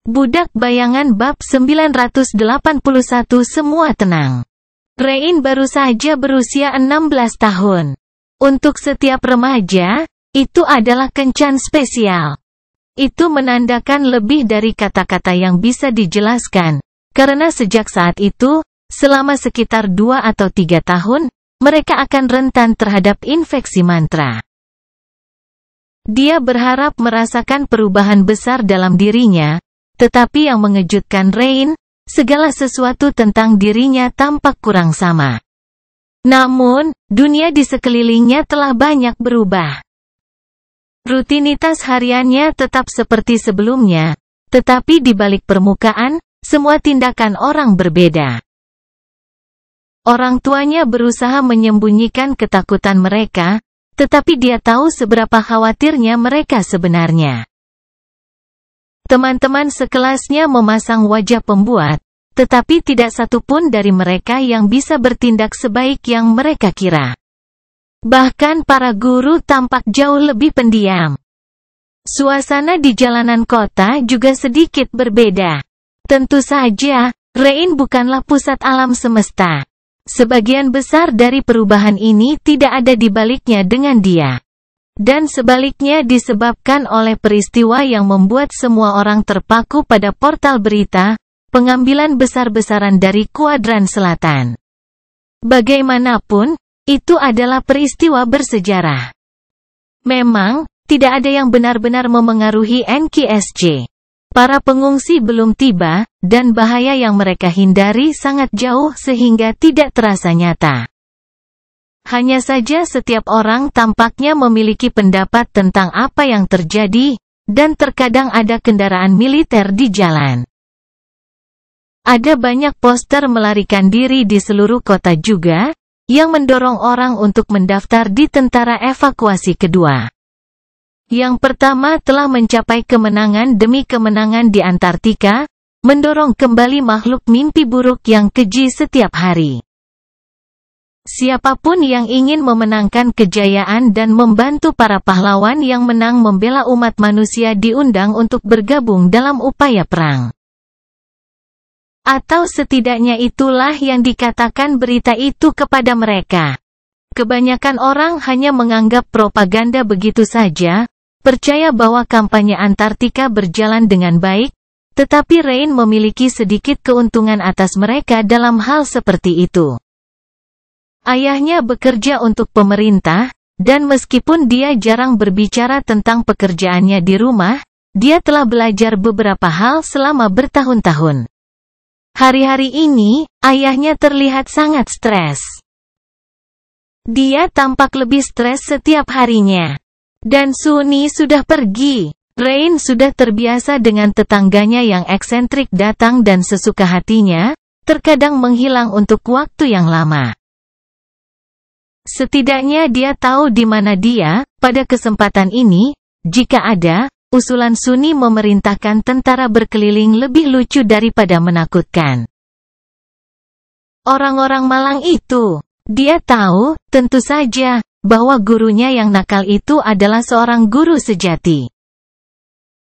Budak Bayangan bab 981 semua tenang. Rain baru saja berusia 16 tahun. Untuk setiap remaja, itu adalah kencan spesial. Itu menandakan lebih dari kata-kata yang bisa dijelaskan, karena sejak saat itu, selama sekitar 2 atau 3 tahun, mereka akan rentan terhadap infeksi mantra. Dia berharap merasakan perubahan besar dalam dirinya, tetapi yang mengejutkan Rain, segala sesuatu tentang dirinya tampak kurang sama. Namun, dunia di sekelilingnya telah banyak berubah. Rutinitas hariannya tetap seperti sebelumnya, tetapi di balik permukaan, semua tindakan orang berbeda. Orang tuanya berusaha menyembunyikan ketakutan mereka, tetapi dia tahu seberapa khawatirnya mereka sebenarnya. Teman-teman sekelasnya memasang wajah pembuat, tetapi tidak satupun dari mereka yang bisa bertindak sebaik yang mereka kira. Bahkan para guru tampak jauh lebih pendiam. Suasana di jalanan kota juga sedikit berbeda. Tentu saja, Rain bukanlah pusat alam semesta. Sebagian besar dari perubahan ini tidak ada di baliknya dengan dia. Dan sebaliknya disebabkan oleh peristiwa yang membuat semua orang terpaku pada portal berita, pengambilan besar-besaran dari kuadran selatan. Bagaimanapun, itu adalah peristiwa bersejarah. Memang, tidak ada yang benar-benar memengaruhi NKSJ. Para pengungsi belum tiba, dan bahaya yang mereka hindari sangat jauh sehingga tidak terasa nyata. Hanya saja setiap orang tampaknya memiliki pendapat tentang apa yang terjadi, dan terkadang ada kendaraan militer di jalan. Ada banyak poster melarikan diri di seluruh kota juga, yang mendorong orang untuk mendaftar di tentara evakuasi kedua. Yang pertama telah mencapai kemenangan demi kemenangan di Antartika, mendorong kembali makhluk mimpi buruk yang keji setiap hari. Siapapun yang ingin memenangkan kejayaan dan membantu para pahlawan yang menang membela umat manusia diundang untuk bergabung dalam upaya perang. Atau setidaknya itulah yang dikatakan berita itu kepada mereka. Kebanyakan orang hanya menganggap propaganda begitu saja, percaya bahwa kampanye Antartika berjalan dengan baik, tetapi Rain memiliki sedikit keuntungan atas mereka dalam hal seperti itu. Ayahnya bekerja untuk pemerintah, dan meskipun dia jarang berbicara tentang pekerjaannya di rumah, dia telah belajar beberapa hal selama bertahun-tahun. Hari-hari ini, ayahnya terlihat sangat stres. Dia tampak lebih stres setiap harinya. Dan Sunny sudah pergi. Rain sudah terbiasa dengan tetangganya yang eksentrik datang dan sesuka hatinya, terkadang menghilang untuk waktu yang lama. Setidaknya dia tahu di mana dia, pada kesempatan ini, jika ada, usulan Sunny memerintahkan tentara berkeliling lebih lucu daripada menakutkan. Orang-orang malang itu, dia tahu, tentu saja, bahwa gurunya yang nakal itu adalah seorang guru sejati.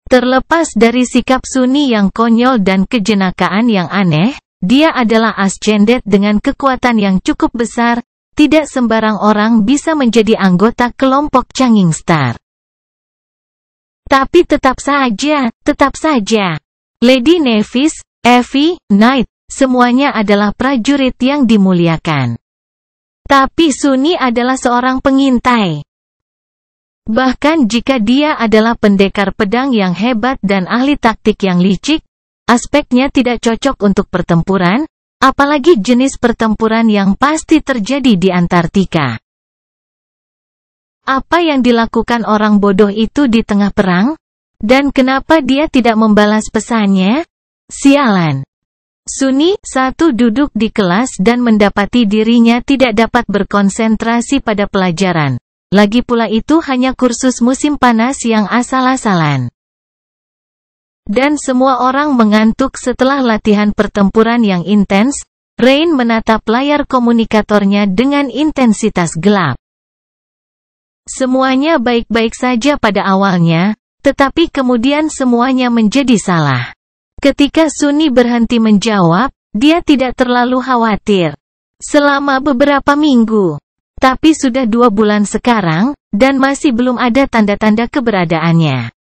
Terlepas dari sikap Sunny yang konyol dan kejenakaan yang aneh, dia adalah ascendet dengan kekuatan yang cukup besar. Tidak sembarang orang bisa menjadi anggota kelompok Changing Star. Tapi tetap saja, Lady Nevis, Evie, Knight, semuanya adalah prajurit yang dimuliakan. Tapi Sunny adalah seorang pengintai. Bahkan jika dia adalah pendekar pedang yang hebat dan ahli taktik yang licik, aspeknya tidak cocok untuk pertempuran, apalagi jenis pertempuran yang pasti terjadi di Antartika. Apa yang dilakukan orang bodoh itu di tengah perang? Dan kenapa dia tidak membalas pesannya? Sialan. Sunny, duduk di kelas dan mendapati dirinya tidak dapat berkonsentrasi pada pelajaran. Lagi pula itu hanya kursus musim panas yang asal-asalan. Dan semua orang mengantuk setelah latihan pertempuran yang intens. Rain menatap layar komunikatornya dengan intensitas gelap. Semuanya baik-baik saja pada awalnya, tetapi kemudian semuanya menjadi salah. Ketika Sunny berhenti menjawab, dia tidak terlalu khawatir. Selama beberapa minggu. Tapi sudah 2 bulan sekarang, dan masih belum ada tanda-tanda keberadaannya.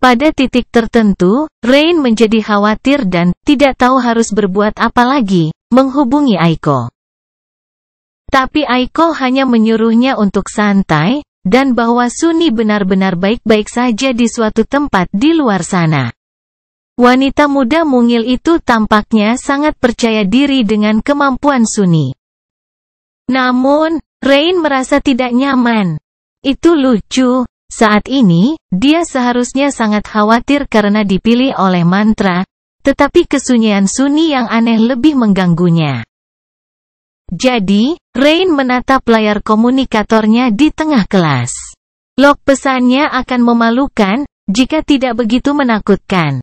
Pada titik tertentu, Rain menjadi khawatir dan tidak tahu harus berbuat apa lagi, menghubungi Aiko. Tapi Aiko hanya menyuruhnya untuk santai, dan bahwa Sunny benar-benar baik-baik saja di suatu tempat di luar sana. Wanita muda mungil itu tampaknya sangat percaya diri dengan kemampuan Sunny. Namun, Rain merasa tidak nyaman. Itu lucu. Saat ini, dia seharusnya sangat khawatir karena dipilih oleh mantra, tetapi kesunyian Sunny yang aneh lebih mengganggunya. Jadi, Rain menatap layar komunikatornya di tengah kelas. Log pesannya akan memalukan, jika tidak begitu menakutkan.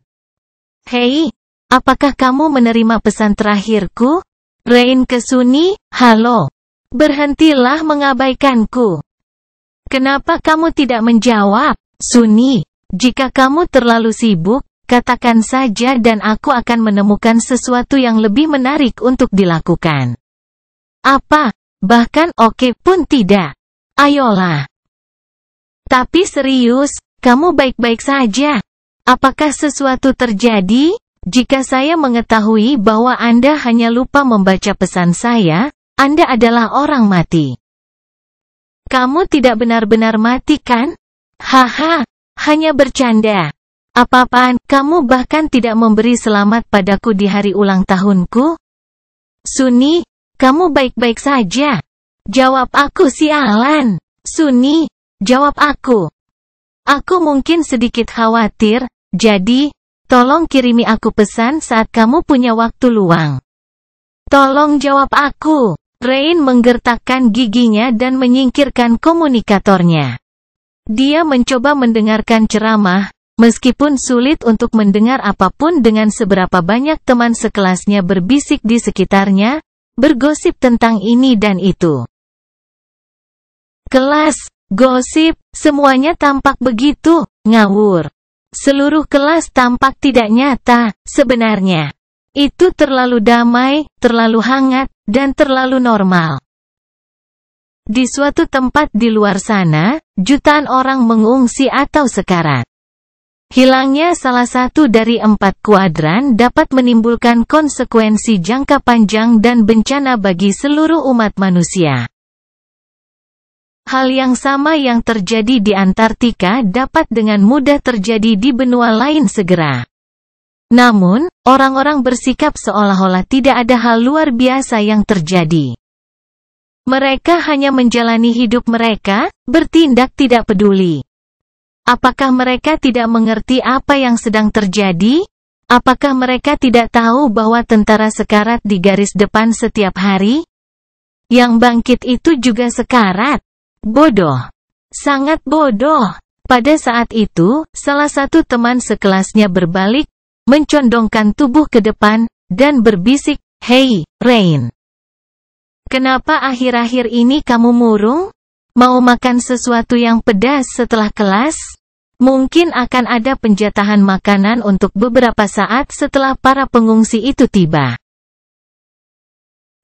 Hei, apakah kamu menerima pesan terakhirku? Rain ke Sunny, halo. Berhentilah mengabaikanku. Kenapa kamu tidak menjawab? Sunny, jika kamu terlalu sibuk, katakan saja dan aku akan menemukan sesuatu yang lebih menarik untuk dilakukan. Apa? Bahkan oke pun tidak. Ayolah. Tapi serius, kamu baik-baik saja. Apakah sesuatu terjadi? Jika saya mengetahui bahwa Anda hanya lupa membaca pesan saya, Anda adalah orang mati. Kamu tidak benar-benar mati kan? Haha, hanya bercanda. Apa-apaan, kamu bahkan tidak memberi selamat padaku di hari ulang tahunku? Sunny, kamu baik-baik saja. Jawab aku sialan. Sunny, jawab aku. Aku mungkin sedikit khawatir, jadi, tolong kirimi aku pesan saat kamu punya waktu luang. Tolong jawab aku. Rain menggertakkan giginya dan menyingkirkan komunikatornya. Dia mencoba mendengarkan ceramah, meskipun sulit untuk mendengar apapun dengan seberapa banyak teman sekelasnya berbisik di sekitarnya, bergosip tentang ini dan itu. Kelas, gosip, semuanya tampak begitu ngawur. Seluruh kelas tampak tidak nyata, sebenarnya. Itu terlalu damai, terlalu hangat, dan terlalu normal. Di suatu tempat di luar sana, jutaan orang mengungsi atau sekarat. Hilangnya salah satu dari 4 kuadran dapat menimbulkan konsekuensi jangka panjang dan bencana bagi seluruh umat manusia. Hal yang sama yang terjadi di Antartika dapat dengan mudah terjadi di benua lain segera. Namun, orang-orang bersikap seolah-olah tidak ada hal luar biasa yang terjadi. Mereka hanya menjalani hidup mereka, bertindak tidak peduli. Apakah mereka tidak mengerti apa yang sedang terjadi? Apakah mereka tidak tahu bahwa tentara sekarat di garis depan setiap hari? Yang bangkit itu juga sekarat. Bodoh. Sangat bodoh. Pada saat itu, salah satu teman sekelasnya berbalik, mencondongkan tubuh ke depan, dan berbisik, "Hei, Rain. Kenapa akhir-akhir ini kamu murung? Mau makan sesuatu yang pedas setelah kelas? Mungkin akan ada penjatahan makanan untuk beberapa saat setelah para pengungsi itu tiba.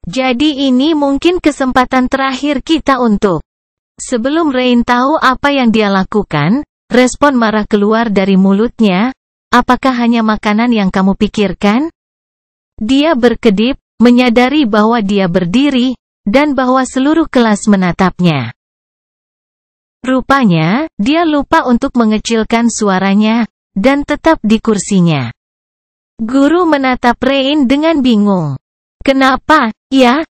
Jadi ini mungkin kesempatan terakhir kita untuk..." Sebelum Rain tahu apa yang dia lakukan, respon marah keluar dari mulutnya. Apakah hanya makanan yang kamu pikirkan? Dia berkedip, menyadari bahwa dia berdiri, dan bahwa seluruh kelas menatapnya. Rupanya, dia lupa untuk mengecilkan suaranya, dan tetap di kursinya. Guru menatap Rain dengan bingung. Kenapa, ya?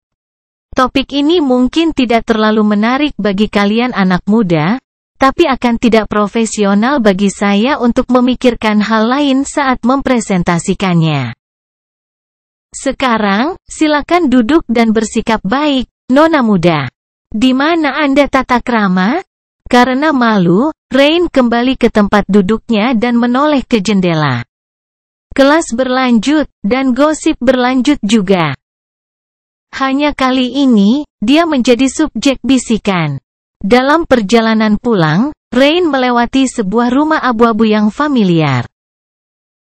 Topik ini mungkin tidak terlalu menarik bagi kalian anak muda, tapi akan tidak profesional bagi saya untuk memikirkan hal lain saat mempresentasikannya. Sekarang, silakan duduk dan bersikap baik, nona muda. Di mana Anda tata krama? Karena malu, Rain kembali ke tempat duduknya dan menoleh ke jendela. Kelas berlanjut, dan gosip berlanjut juga. Hanya kali ini, dia menjadi subjek bisikan. Dalam perjalanan pulang, Rain melewati sebuah rumah abu-abu yang familiar.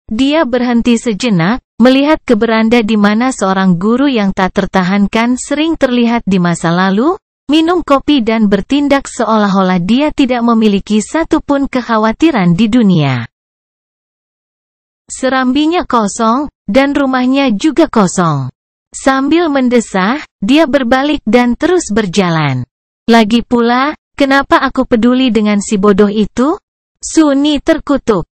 Dia berhenti sejenak, melihat ke beranda di mana seorang guru yang tak tertahankan sering terlihat di masa lalu, minum kopi dan bertindak seolah-olah dia tidak memiliki satupun kekhawatiran di dunia. Serambinya kosong, dan rumahnya juga kosong. Sambil mendesah, dia berbalik dan terus berjalan. Lagi pula, kenapa aku peduli dengan si bodoh itu? Sunyi terkutuk.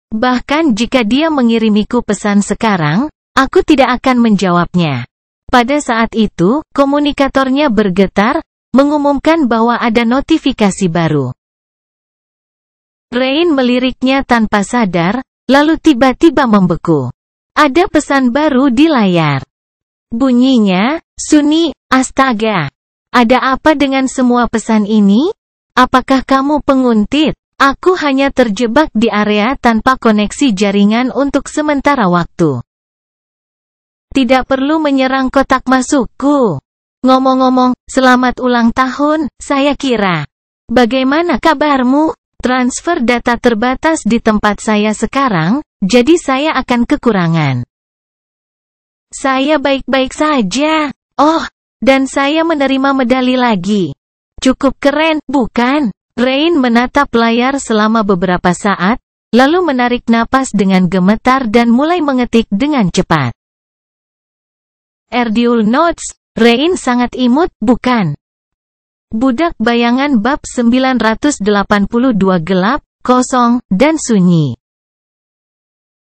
Bahkan jika dia mengirimiku pesan sekarang, aku tidak akan menjawabnya. Pada saat itu, komunikatornya bergetar, mengumumkan bahwa ada notifikasi baru. Rain meliriknya tanpa sadar, lalu tiba-tiba membeku. Ada pesan baru di layar. Bunyinya, Sunyi, astaga. Ada apa dengan semua pesan ini? Apakah kamu penguntit? Aku hanya terjebak di area tanpa koneksi jaringan untuk sementara waktu. Tidak perlu menyerang kotak masukku. Ngomong-ngomong, selamat ulang tahun, saya kira. Bagaimana kabarmu? Transfer data terbatas di tempat saya sekarang, jadi saya akan kekurangan. Saya baik-baik saja. Oh, dan saya menerima medali lagi. Cukup keren, bukan? Rain menatap layar selama beberapa saat, lalu menarik napas dengan gemetar dan mulai mengetik dengan cepat. Erdul Notes, Rain sangat imut, bukan? Budak bayangan bab 982 gelap, kosong, dan sunyi.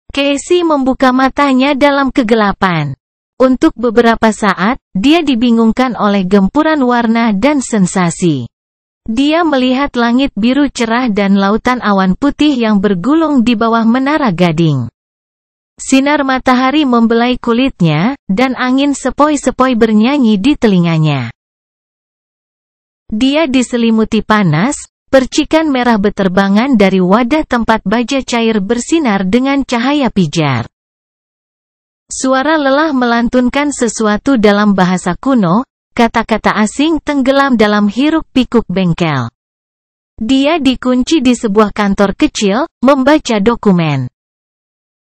Casey membuka matanya dalam kegelapan. Untuk beberapa saat, dia dibingungkan oleh gempuran warna dan sensasi. Dia melihat langit biru cerah dan lautan awan putih yang bergulung di bawah menara gading. Sinar matahari membelai kulitnya, dan angin sepoi-sepoi bernyanyi di telinganya. Dia diselimuti panas, percikan merah beterbangan dari wadah tempat baja cair bersinar dengan cahaya pijar. Suara lelah melantunkan sesuatu dalam bahasa kuno, kata-kata asing tenggelam dalam hiruk-pikuk bengkel. Dia dikunci di sebuah kantor kecil, membaca dokumen.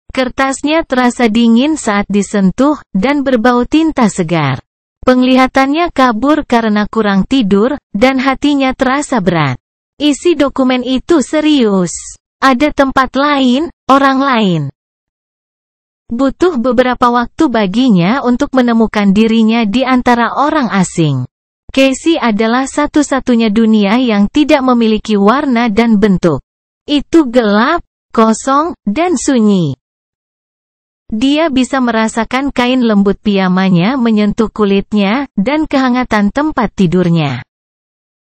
Kertasnya terasa dingin saat disentuh, dan berbau tinta segar. Penglihatannya kabur karena kurang tidur, dan hatinya terasa berat. Isi dokumen itu serius. Ada tempat lain, orang lain. Butuh beberapa waktu baginya untuk menemukan dirinya di antara orang asing. Casey adalah satu-satunya dunia yang tidak memiliki warna dan bentuk. Itu gelap, kosong, dan sunyi. Dia bisa merasakan kain lembut piyamanya menyentuh kulitnya, dan kehangatan tempat tidurnya.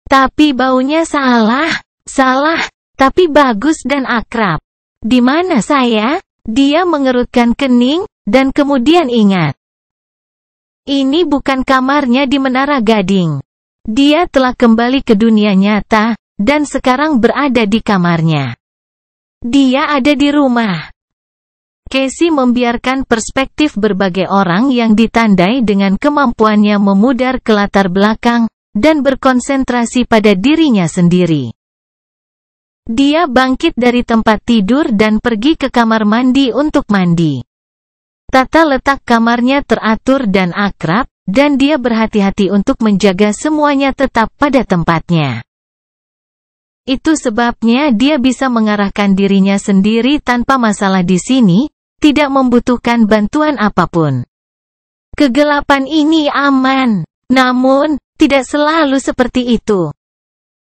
Tapi baunya salah, tapi bagus dan akrab. Di mana saya? Dia mengerutkan kening, dan kemudian ingat. Ini bukan kamarnya di Menara Gading. Dia telah kembali ke dunia nyata, dan sekarang berada di kamarnya. Dia ada di rumah. Casey membiarkan perspektif berbagai orang yang ditandai dengan kemampuannya memudar ke latar belakang, dan berkonsentrasi pada dirinya sendiri. Dia bangkit dari tempat tidur dan pergi ke kamar mandi untuk mandi. Tata letak kamarnya teratur dan akrab, dan dia berhati-hati untuk menjaga semuanya tetap pada tempatnya. Itu sebabnya dia bisa mengarahkan dirinya sendiri tanpa masalah di sini, tidak membutuhkan bantuan apapun. Kegelapan ini aman, namun, tidak selalu seperti itu.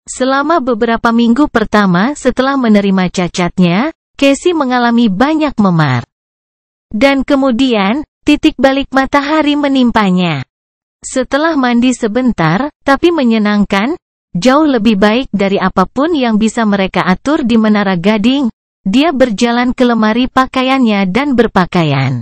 Selama beberapa minggu pertama setelah menerima cacatnya, Casey mengalami banyak memar. Dan kemudian, titik balik matahari menimpanya. Setelah mandi sebentar, tapi menyenangkan, jauh lebih baik dari apapun yang bisa mereka atur di Menara Gading, dia berjalan ke lemari pakaiannya dan berpakaian.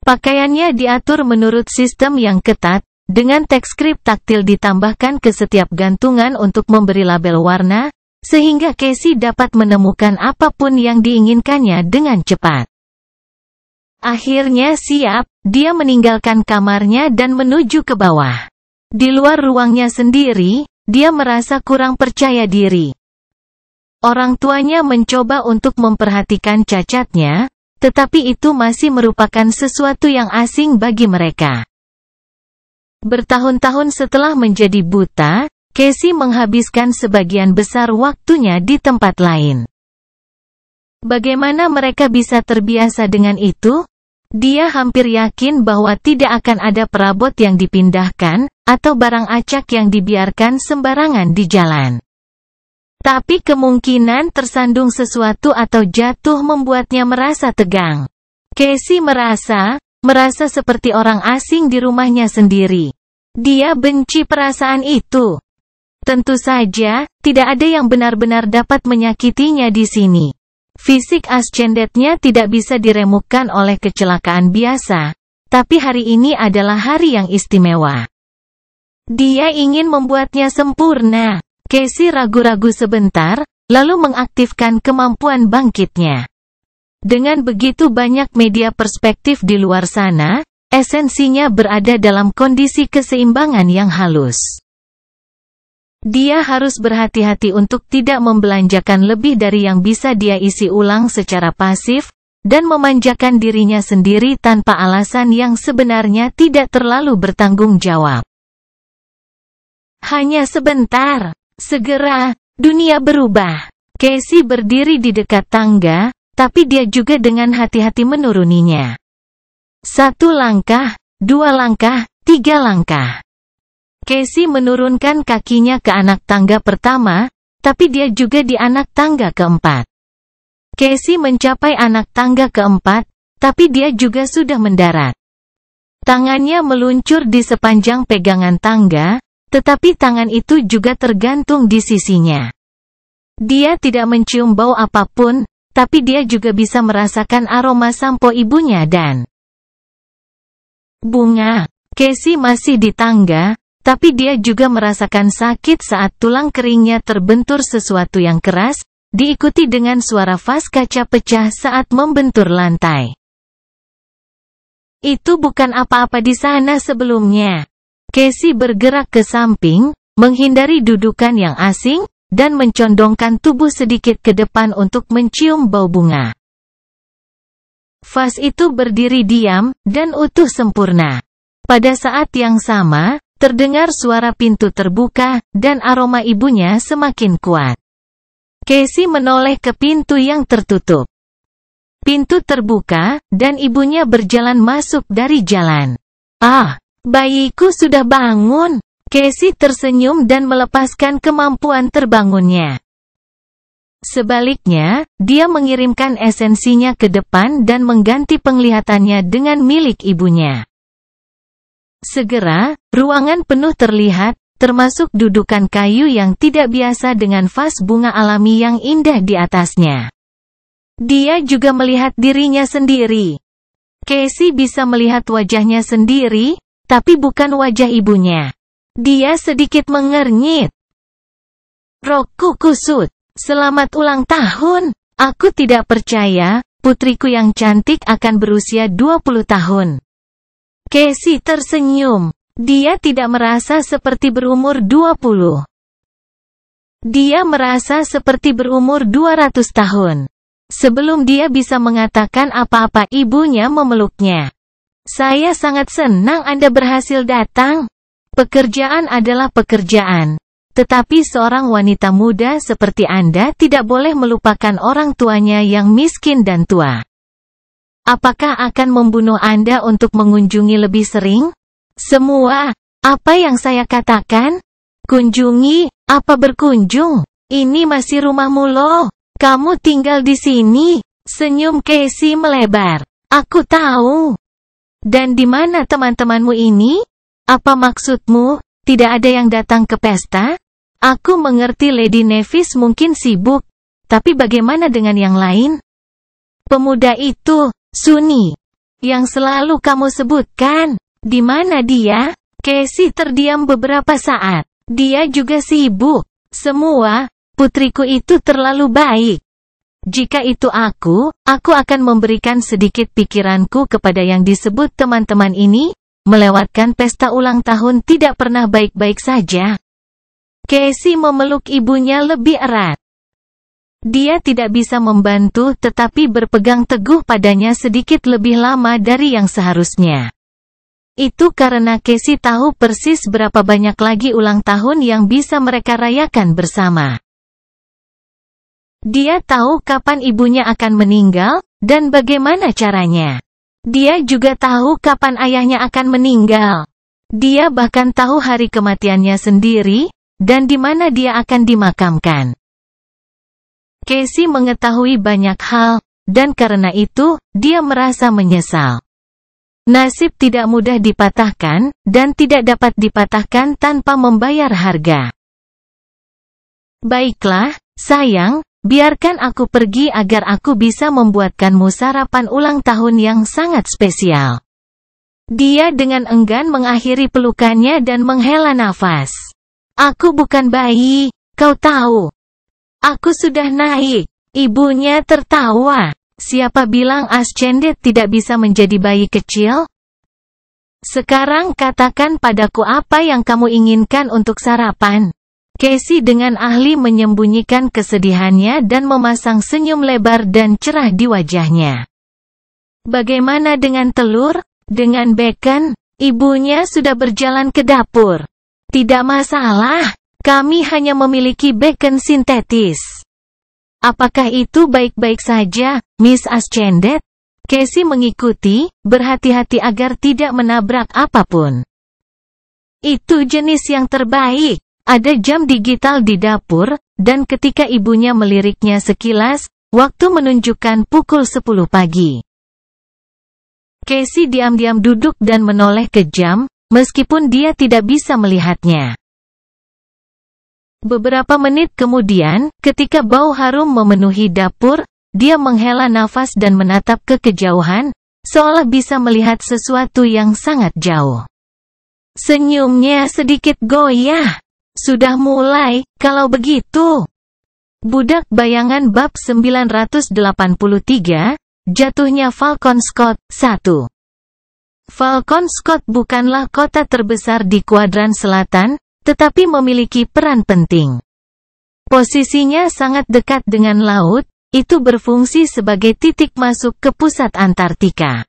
Pakaiannya diatur menurut sistem yang ketat, dengan teks skrip taktil ditambahkan ke setiap gantungan untuk memberi label warna, sehingga Casey dapat menemukan apapun yang diinginkannya dengan cepat. Akhirnya siap, dia meninggalkan kamarnya dan menuju ke bawah. Di luar ruangnya sendiri, dia merasa kurang percaya diri. Orang tuanya mencoba untuk memperhatikan cacatnya, tetapi itu masih merupakan sesuatu yang asing bagi mereka. Bertahun-tahun setelah menjadi buta, Casey menghabiskan sebagian besar waktunya di tempat lain. Bagaimana mereka bisa terbiasa dengan itu? Dia hampir yakin bahwa tidak akan ada perabot yang dipindahkan, atau barang acak yang dibiarkan sembarangan di jalan. Tapi kemungkinan tersandung sesuatu atau jatuh membuatnya merasa tegang. Casey merasa seperti orang asing di rumahnya sendiri. Dia benci perasaan itu. Tentu saja, tidak ada yang benar-benar dapat menyakitinya di sini. Fisik ascendantnya tidak bisa diremukkan oleh kecelakaan biasa, tapi hari ini adalah hari yang istimewa. Dia ingin membuatnya sempurna. Casey ragu-ragu sebentar, lalu mengaktifkan kemampuan bangkitnya. Dengan begitu banyak media perspektif di luar sana, esensinya berada dalam kondisi keseimbangan yang halus. Dia harus berhati-hati untuk tidak membelanjakan lebih dari yang bisa dia isi ulang secara pasif, dan memanjakan dirinya sendiri tanpa alasan yang sebenarnya tidak terlalu bertanggung jawab. Hanya sebentar. Segera, dunia berubah. Casey berdiri di dekat tangga, tapi dia juga dengan hati-hati menuruninya. 1 langkah, 2 langkah, 3 langkah. Casey menurunkan kakinya ke anak tangga pertama, tapi dia juga di anak tangga keempat. Casey mencapai anak tangga keempat, tapi dia juga sudah mendarat. Tangannya meluncur di sepanjang pegangan tangga, tetapi tangan itu juga tergantung di sisinya. Dia tidak mencium bau apapun, tapi dia juga bisa merasakan aroma sampo ibunya dan bunga. Casey masih di tangga, tapi dia juga merasakan sakit saat tulang keringnya terbentur sesuatu yang keras, diikuti dengan suara vas kaca pecah saat membentur lantai. Itu bukan apa-apa di sana sebelumnya. Casey bergerak ke samping, menghindari dudukan yang asing, dan mencondongkan tubuh sedikit ke depan untuk mencium bau bunga. Vas itu berdiri diam, dan utuh sempurna. Pada saat yang sama, terdengar suara pintu terbuka, dan aroma ibunya semakin kuat. Casey menoleh ke pintu yang tertutup. Pintu terbuka, dan ibunya berjalan masuk dari jalan. Bayiku sudah bangun. Casey tersenyum dan melepaskan kemampuan terbangunnya. Sebaliknya, dia mengirimkan esensinya ke depan dan mengganti penglihatannya dengan milik ibunya. Segera, ruangan penuh terlihat, termasuk dudukan kayu yang tidak biasa dengan vas bunga alami yang indah di atasnya. Dia juga melihat dirinya sendiri. Casey bisa melihat wajahnya sendiri, tapi bukan wajah ibunya. Dia sedikit mengernyit. Rohku kusut. Selamat ulang tahun. Aku tidak percaya, putriku yang cantik akan berusia 20 tahun. Casey tersenyum. Dia tidak merasa seperti berumur 20. Dia merasa seperti berumur 200 tahun. Sebelum dia bisa mengatakan apa-apa, ibunya memeluknya. Saya sangat senang Anda berhasil datang. Pekerjaan adalah pekerjaan. Tetapi seorang wanita muda seperti Anda tidak boleh melupakan orang tuanya yang miskin dan tua. Apakah akan membunuh Anda untuk mengunjungi lebih sering? Semua, apa yang saya katakan? Kunjungi, apa berkunjung? Ini masih rumahmu loh. Kamu tinggal di sini. Senyum Casey melebar. Aku tahu. Dan di mana teman-temanmu ini? Apa maksudmu, tidak ada yang datang ke pesta? Aku mengerti Lady Nevis mungkin sibuk, tapi bagaimana dengan yang lain? Pemuda itu, Sunny, yang selalu kamu sebutkan, di mana dia? Casey terdiam beberapa saat. Dia juga sibuk. Semua, putriku itu terlalu baik. Jika itu aku akan memberikan sedikit pikiranku kepada yang disebut teman-teman ini. Melewatkan pesta ulang tahun tidak pernah baik-baik saja. Casey memeluk ibunya lebih erat. Dia tidak bisa membantu tetapi berpegang teguh padanya sedikit lebih lama dari yang seharusnya. Itu karena Casey tahu persis berapa banyak lagi ulang tahun yang bisa mereka rayakan bersama. Dia tahu kapan ibunya akan meninggal, dan bagaimana caranya. Dia juga tahu kapan ayahnya akan meninggal. Dia bahkan tahu hari kematiannya sendiri, dan di mana dia akan dimakamkan. Casey mengetahui banyak hal, dan karena itu, dia merasa menyesal. Nasib tidak mudah dipatahkan, dan tidak dapat dipatahkan tanpa membayar harga. Baiklah, sayang, biarkan aku pergi agar aku bisa membuatkanmu sarapan ulang tahun yang sangat spesial. Dia dengan enggan mengakhiri pelukannya dan menghela nafas. Aku bukan bayi, kau tahu. Aku sudah naik. Ibunya tertawa. Siapa bilang Ascended tidak bisa menjadi bayi kecil? Sekarang katakan padaku apa yang kamu inginkan untuk sarapan. Casey dengan ahli menyembunyikan kesedihannya dan memasang senyum lebar dan cerah di wajahnya. Bagaimana dengan telur? Dengan bacon? Ibunya sudah berjalan ke dapur. Tidak masalah. Kami hanya memiliki bacon sintetis. Apakah itu baik-baik saja, Miss Ascended? Casey mengikuti, berhati-hati agar tidak menabrak apapun. Itu jenis yang terbaik. Ada jam digital di dapur, dan ketika ibunya meliriknya sekilas, waktu menunjukkan pukul 10 pagi. Casey diam-diam duduk dan menoleh ke jam, meskipun dia tidak bisa melihatnya. Beberapa menit kemudian, ketika bau harum memenuhi dapur, dia menghela nafas dan menatap ke kejauhan, seolah bisa melihat sesuatu yang sangat jauh. Senyumnya sedikit goyah. Sudah mulai, kalau begitu. Budak Bayangan bab 983, Jatuhnya Falcon Scott, 1. Falcon Scott bukanlah kota terbesar di kuadran selatan, tetapi memiliki peran penting. Posisinya sangat dekat dengan laut, itu berfungsi sebagai titik masuk ke pusat Antartika.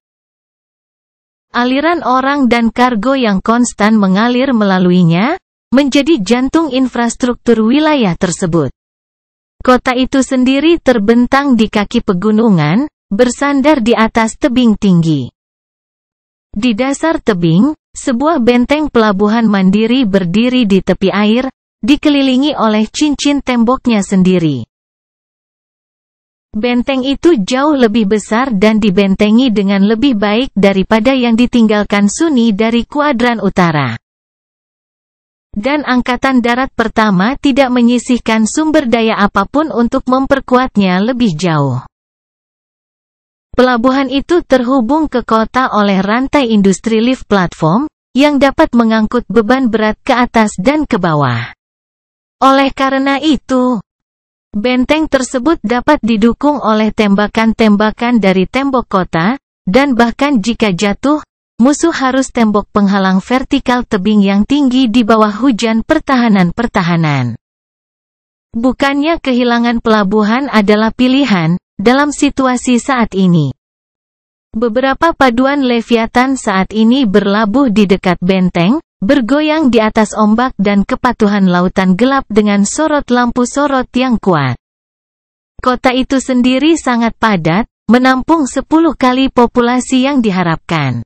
Aliran orang dan kargo yang konstan mengalir melaluinya, menjadi jantung infrastruktur wilayah tersebut. Kota itu sendiri terbentang di kaki pegunungan, bersandar di atas tebing tinggi. Di dasar tebing, sebuah benteng pelabuhan mandiri berdiri di tepi air, dikelilingi oleh cincin temboknya sendiri. Benteng itu jauh lebih besar dan dibentengi dengan lebih baik daripada yang ditinggalkan Sunni dari kuadran utara. Dan Angkatan Darat Pertama tidak menyisihkan sumber daya apapun untuk memperkuatnya lebih jauh. Pelabuhan itu terhubung ke kota oleh rantai industri lift platform, yang dapat mengangkut beban berat ke atas dan ke bawah. Oleh karena itu, benteng tersebut dapat didukung oleh tembakan-tembakan dari tembok kota, dan bahkan jika jatuh, musuh harus tembok penghalang vertikal tebing yang tinggi di bawah hujan pertahanan-pertahanan. Bukannya kehilangan pelabuhan adalah pilihan, dalam situasi saat ini. Beberapa paduan Leviathan saat ini berlabuh di dekat benteng, bergoyang di atas ombak dan kepatuhan lautan gelap dengan sorot lampu sorot yang kuat. Kota itu sendiri sangat padat, menampung 10 kali populasi yang diharapkan.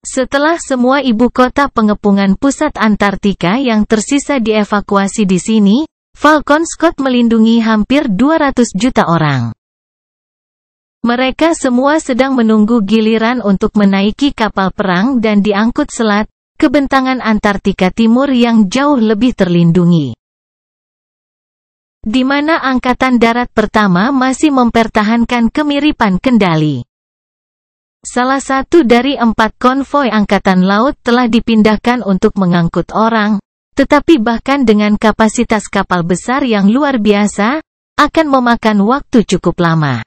Setelah semua ibu kota pengepungan pusat Antartika yang tersisa dievakuasi di sini, Falcon Scott melindungi hampir 200 juta orang. Mereka semua sedang menunggu giliran untuk menaiki kapal perang dan diangkut selat, ke bentangan Antartika Timur yang jauh lebih terlindungi. Di mana Angkatan Darat Pertama masih mempertahankan kemiripan kendali. Salah satu dari 4 konvoi Angkatan Laut telah dipindahkan untuk mengangkut orang, tetapi bahkan dengan kapasitas kapal besar yang luar biasa, akan memakan waktu cukup lama.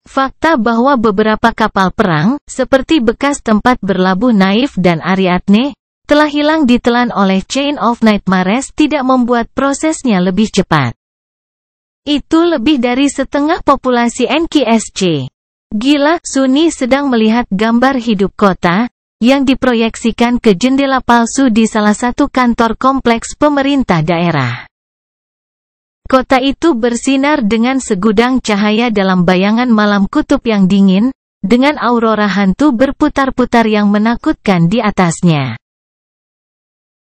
Fakta bahwa beberapa kapal perang, seperti bekas tempat berlabuh Naif dan Ariadne, telah hilang ditelan oleh Chain of Nightmares tidak membuat prosesnya lebih cepat. Itu lebih dari setengah populasi NKSC. Gila, Sunny sedang melihat gambar hidup kota, yang diproyeksikan ke jendela palsu di salah satu kantor kompleks pemerintah daerah. Kota itu bersinar dengan segudang cahaya dalam bayangan malam kutub yang dingin, dengan aurora hantu berputar-putar yang menakutkan di atasnya.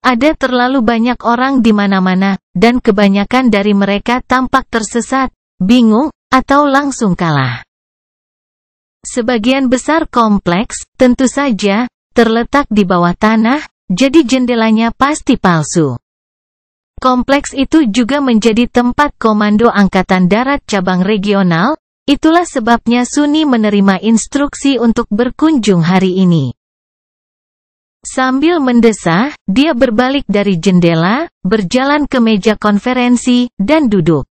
Ada terlalu banyak orang di mana-mana, dan kebanyakan dari mereka tampak tersesat, bingung, atau langsung kalah. Sebagian besar kompleks, tentu saja, terletak di bawah tanah, jadi jendelanya pasti palsu. Kompleks itu juga menjadi tempat komando Angkatan Darat cabang regional, itulah sebabnya Sunny menerima instruksi untuk berkunjung hari ini. Sambil mendesah, dia berbalik dari jendela, berjalan ke meja konferensi, dan duduk.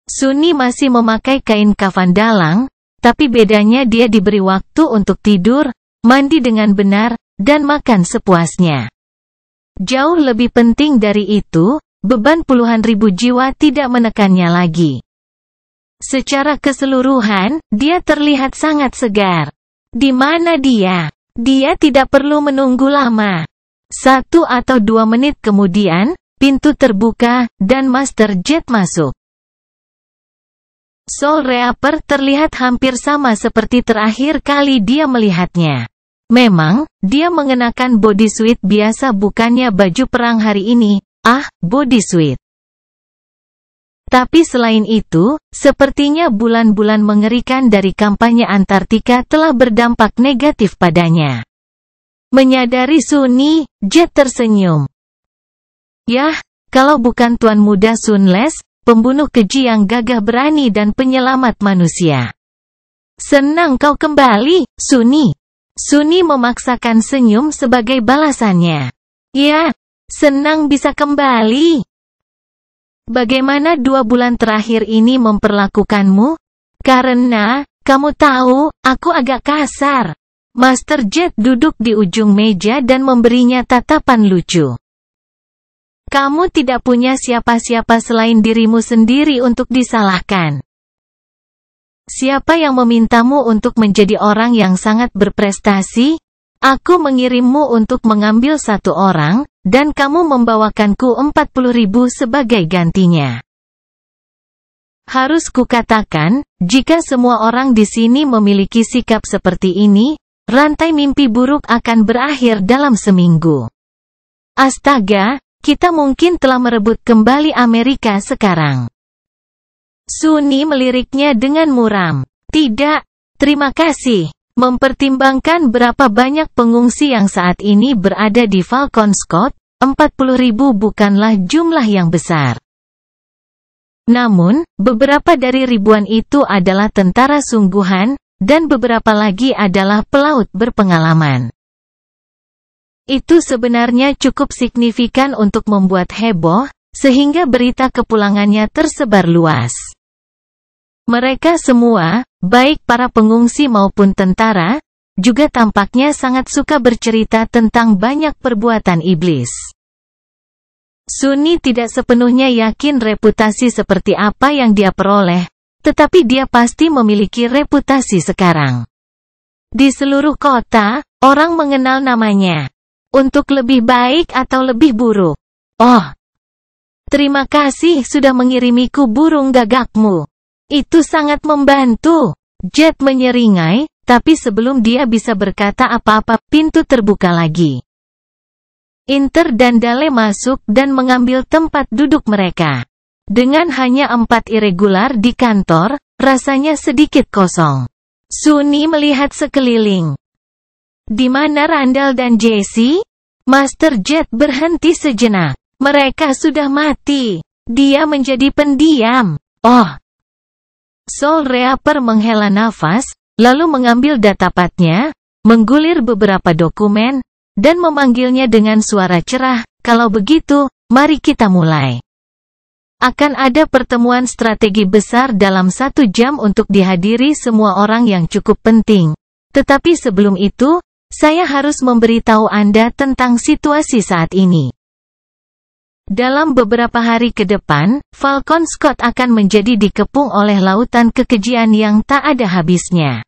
Sunny masih memakai kain kafan dalang, tapi bedanya dia diberi waktu untuk tidur, mandi dengan benar, dan makan sepuasnya. Jauh lebih penting dari itu, beban puluhan ribu jiwa tidak menekannya lagi. Secara keseluruhan, dia terlihat sangat segar. Di mana dia? Dia tidak perlu menunggu lama. 1 atau 2 menit kemudian, pintu terbuka, dan Master Jet masuk. Soul Reaper terlihat hampir sama seperti terakhir kali dia melihatnya. Memang, dia mengenakan bodysuit biasa bukannya baju perang hari ini, bodysuit. Tapi selain itu, sepertinya bulan-bulan mengerikan dari kampanye Antartika telah berdampak negatif padanya. Menyadari Sunny, Jet tersenyum. Yah, kalau bukan Tuan Muda Sunless, pembunuh keji yang gagah berani dan penyelamat manusia. Senang kau kembali, Sunny. Sunny memaksakan senyum sebagai balasannya. Ya, senang bisa kembali. Bagaimana 2 bulan terakhir ini memperlakukanmu? Karena, kamu tahu, aku agak kasar. Master Jet duduk di ujung meja dan memberinya tatapan lucu. Kamu tidak punya siapa-siapa selain dirimu sendiri untuk disalahkan. Siapa yang memintamu untuk menjadi orang yang sangat berprestasi? Aku mengirimmu untuk mengambil 1 orang, dan kamu membawakanku 40.000 sebagai gantinya. Harus kukatakan, jika semua orang di sini memiliki sikap seperti ini, rantai mimpi buruk akan berakhir dalam seminggu. Astaga, kita mungkin telah merebut kembali Amerika sekarang. Sunny meliriknya dengan muram. Tidak, terima kasih. Mempertimbangkan berapa banyak pengungsi yang saat ini berada di Falcon Scott, 40.000 bukanlah jumlah yang besar. Namun, beberapa dari ribuan itu adalah tentara sungguhan, dan beberapa lagi adalah pelaut berpengalaman. Itu sebenarnya cukup signifikan untuk membuat heboh, sehingga berita kepulangannya tersebar luas. Mereka semua, baik para pengungsi maupun tentara, juga tampaknya sangat suka bercerita tentang banyak perbuatan iblis. Sunny tidak sepenuhnya yakin reputasi seperti apa yang dia peroleh, tetapi dia pasti memiliki reputasi sekarang. Di seluruh kota, orang mengenal namanya. Untuk lebih baik atau lebih buruk. Oh, terima kasih sudah mengirimiku burung gagakmu. Itu sangat membantu. Jet menyeringai, tapi sebelum dia bisa berkata apa-apa, pintu terbuka lagi. Inter dan Dale masuk dan mengambil tempat duduk mereka. Dengan hanya 4 irregular di kantor, rasanya sedikit kosong. Sunny melihat sekeliling. Di mana Randall dan Jesse? Master Jet berhenti sejenak. Mereka sudah mati. Dia menjadi pendiam. Oh. Soul Reaper menghela nafas, lalu mengambil datapadnya, menggulir beberapa dokumen, dan memanggilnya dengan suara cerah, kalau begitu, mari kita mulai. Akan ada pertemuan strategi besar dalam 1 jam untuk dihadiri semua orang yang cukup penting. Tetapi sebelum itu, saya harus memberitahu Anda tentang situasi saat ini. Dalam beberapa hari ke depan, Falcon Scott akan menjadi dikepung oleh lautan kekejian yang tak ada habisnya.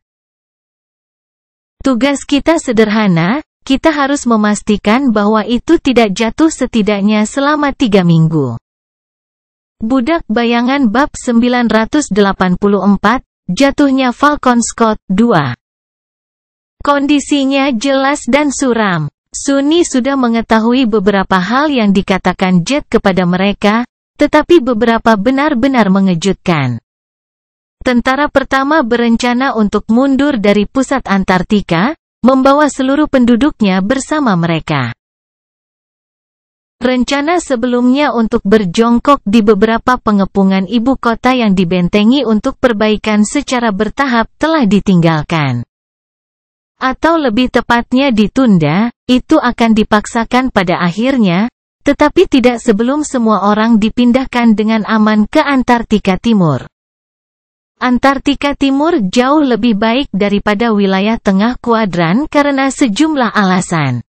Tugas kita sederhana, kita harus memastikan bahwa itu tidak jatuh setidaknya selama 3 minggu. Budak Bayangan bab 984, Jatuhnya Falcon Scott 2. Kondisinya jelas dan suram. Sunni sudah mengetahui beberapa hal yang dikatakan Jet kepada mereka, tetapi beberapa benar-benar mengejutkan. Tentara pertama berencana untuk mundur dari pusat Antartika, membawa seluruh penduduknya bersama mereka. Rencana sebelumnya untuk berjongkok di beberapa pengepungan ibu kota yang dibentengi untuk perbaikan secara bertahap telah ditinggalkan. Atau lebih tepatnya ditunda, itu akan dipaksakan pada akhirnya, tetapi tidak sebelum semua orang dipindahkan dengan aman ke Antartika Timur. Antartika Timur jauh lebih baik daripada wilayah tengah kuadran karena sejumlah alasan.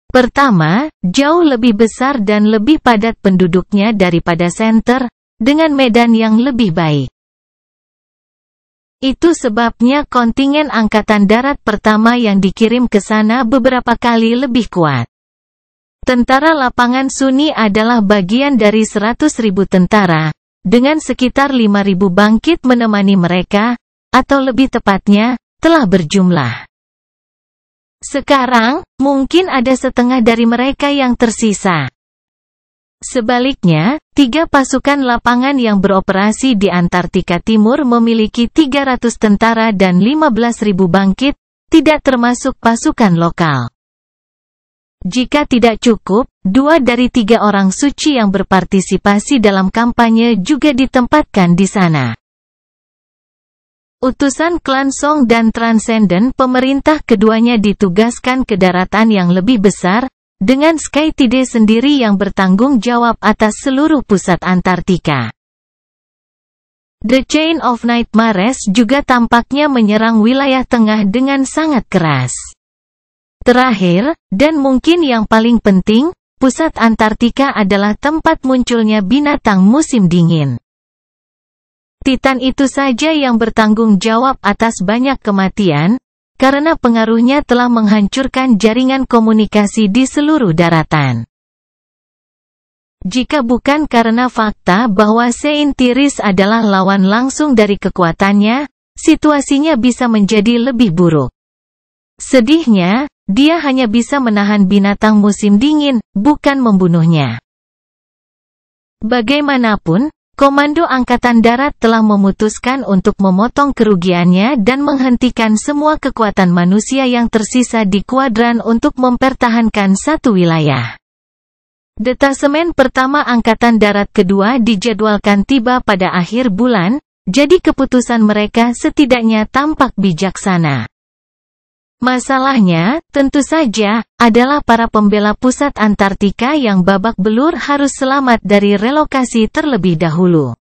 Pertama, jauh lebih besar dan lebih padat penduduknya daripada senter, dengan medan yang lebih baik. Itu sebabnya kontingen Angkatan Darat pertama yang dikirim ke sana beberapa kali lebih kuat. Tentara lapangan Sunni adalah bagian dari 100.000 tentara, dengan sekitar 5.000 bangkit menemani mereka, atau lebih tepatnya, telah berjumlah. Sekarang, mungkin ada setengah dari mereka yang tersisa. Sebaliknya, 3 pasukan lapangan yang beroperasi di Antartika Timur memiliki 300 tentara dan 15.000 bangkit, tidak termasuk pasukan lokal. Jika tidak cukup, 2 dari 3 orang suci yang berpartisipasi dalam kampanye juga ditempatkan di sana. Utusan klan Song dan Transcendent pemerintah keduanya ditugaskan ke daratan yang lebih besar, dengan Skytide sendiri yang bertanggung jawab atas seluruh pusat Antartika. The Chain of Nightmares juga tampaknya menyerang wilayah tengah dengan sangat keras. Terakhir, dan mungkin yang paling penting, pusat Antartika adalah tempat munculnya binatang musim dingin. Titan itu saja yang bertanggung jawab atas banyak kematian, karena pengaruhnya telah menghancurkan jaringan komunikasi di seluruh daratan. Jika bukan karena fakta bahwa Saint Tiris adalah lawan langsung dari kekuatannya, situasinya bisa menjadi lebih buruk. Sedihnya, dia hanya bisa menahan binatang musim dingin, bukan membunuhnya. Bagaimanapun, Komando Angkatan Darat telah memutuskan untuk memotong kerugiannya dan menghentikan semua kekuatan manusia yang tersisa di kuadran untuk mempertahankan satu wilayah. Detasemen pertama Angkatan Darat kedua dijadwalkan tiba pada akhir bulan, jadi keputusan mereka setidaknya tampak bijaksana. Masalahnya, tentu saja, adalah para pembela pusat Antartika yang babak belur harus selamat dari relokasi terlebih dahulu.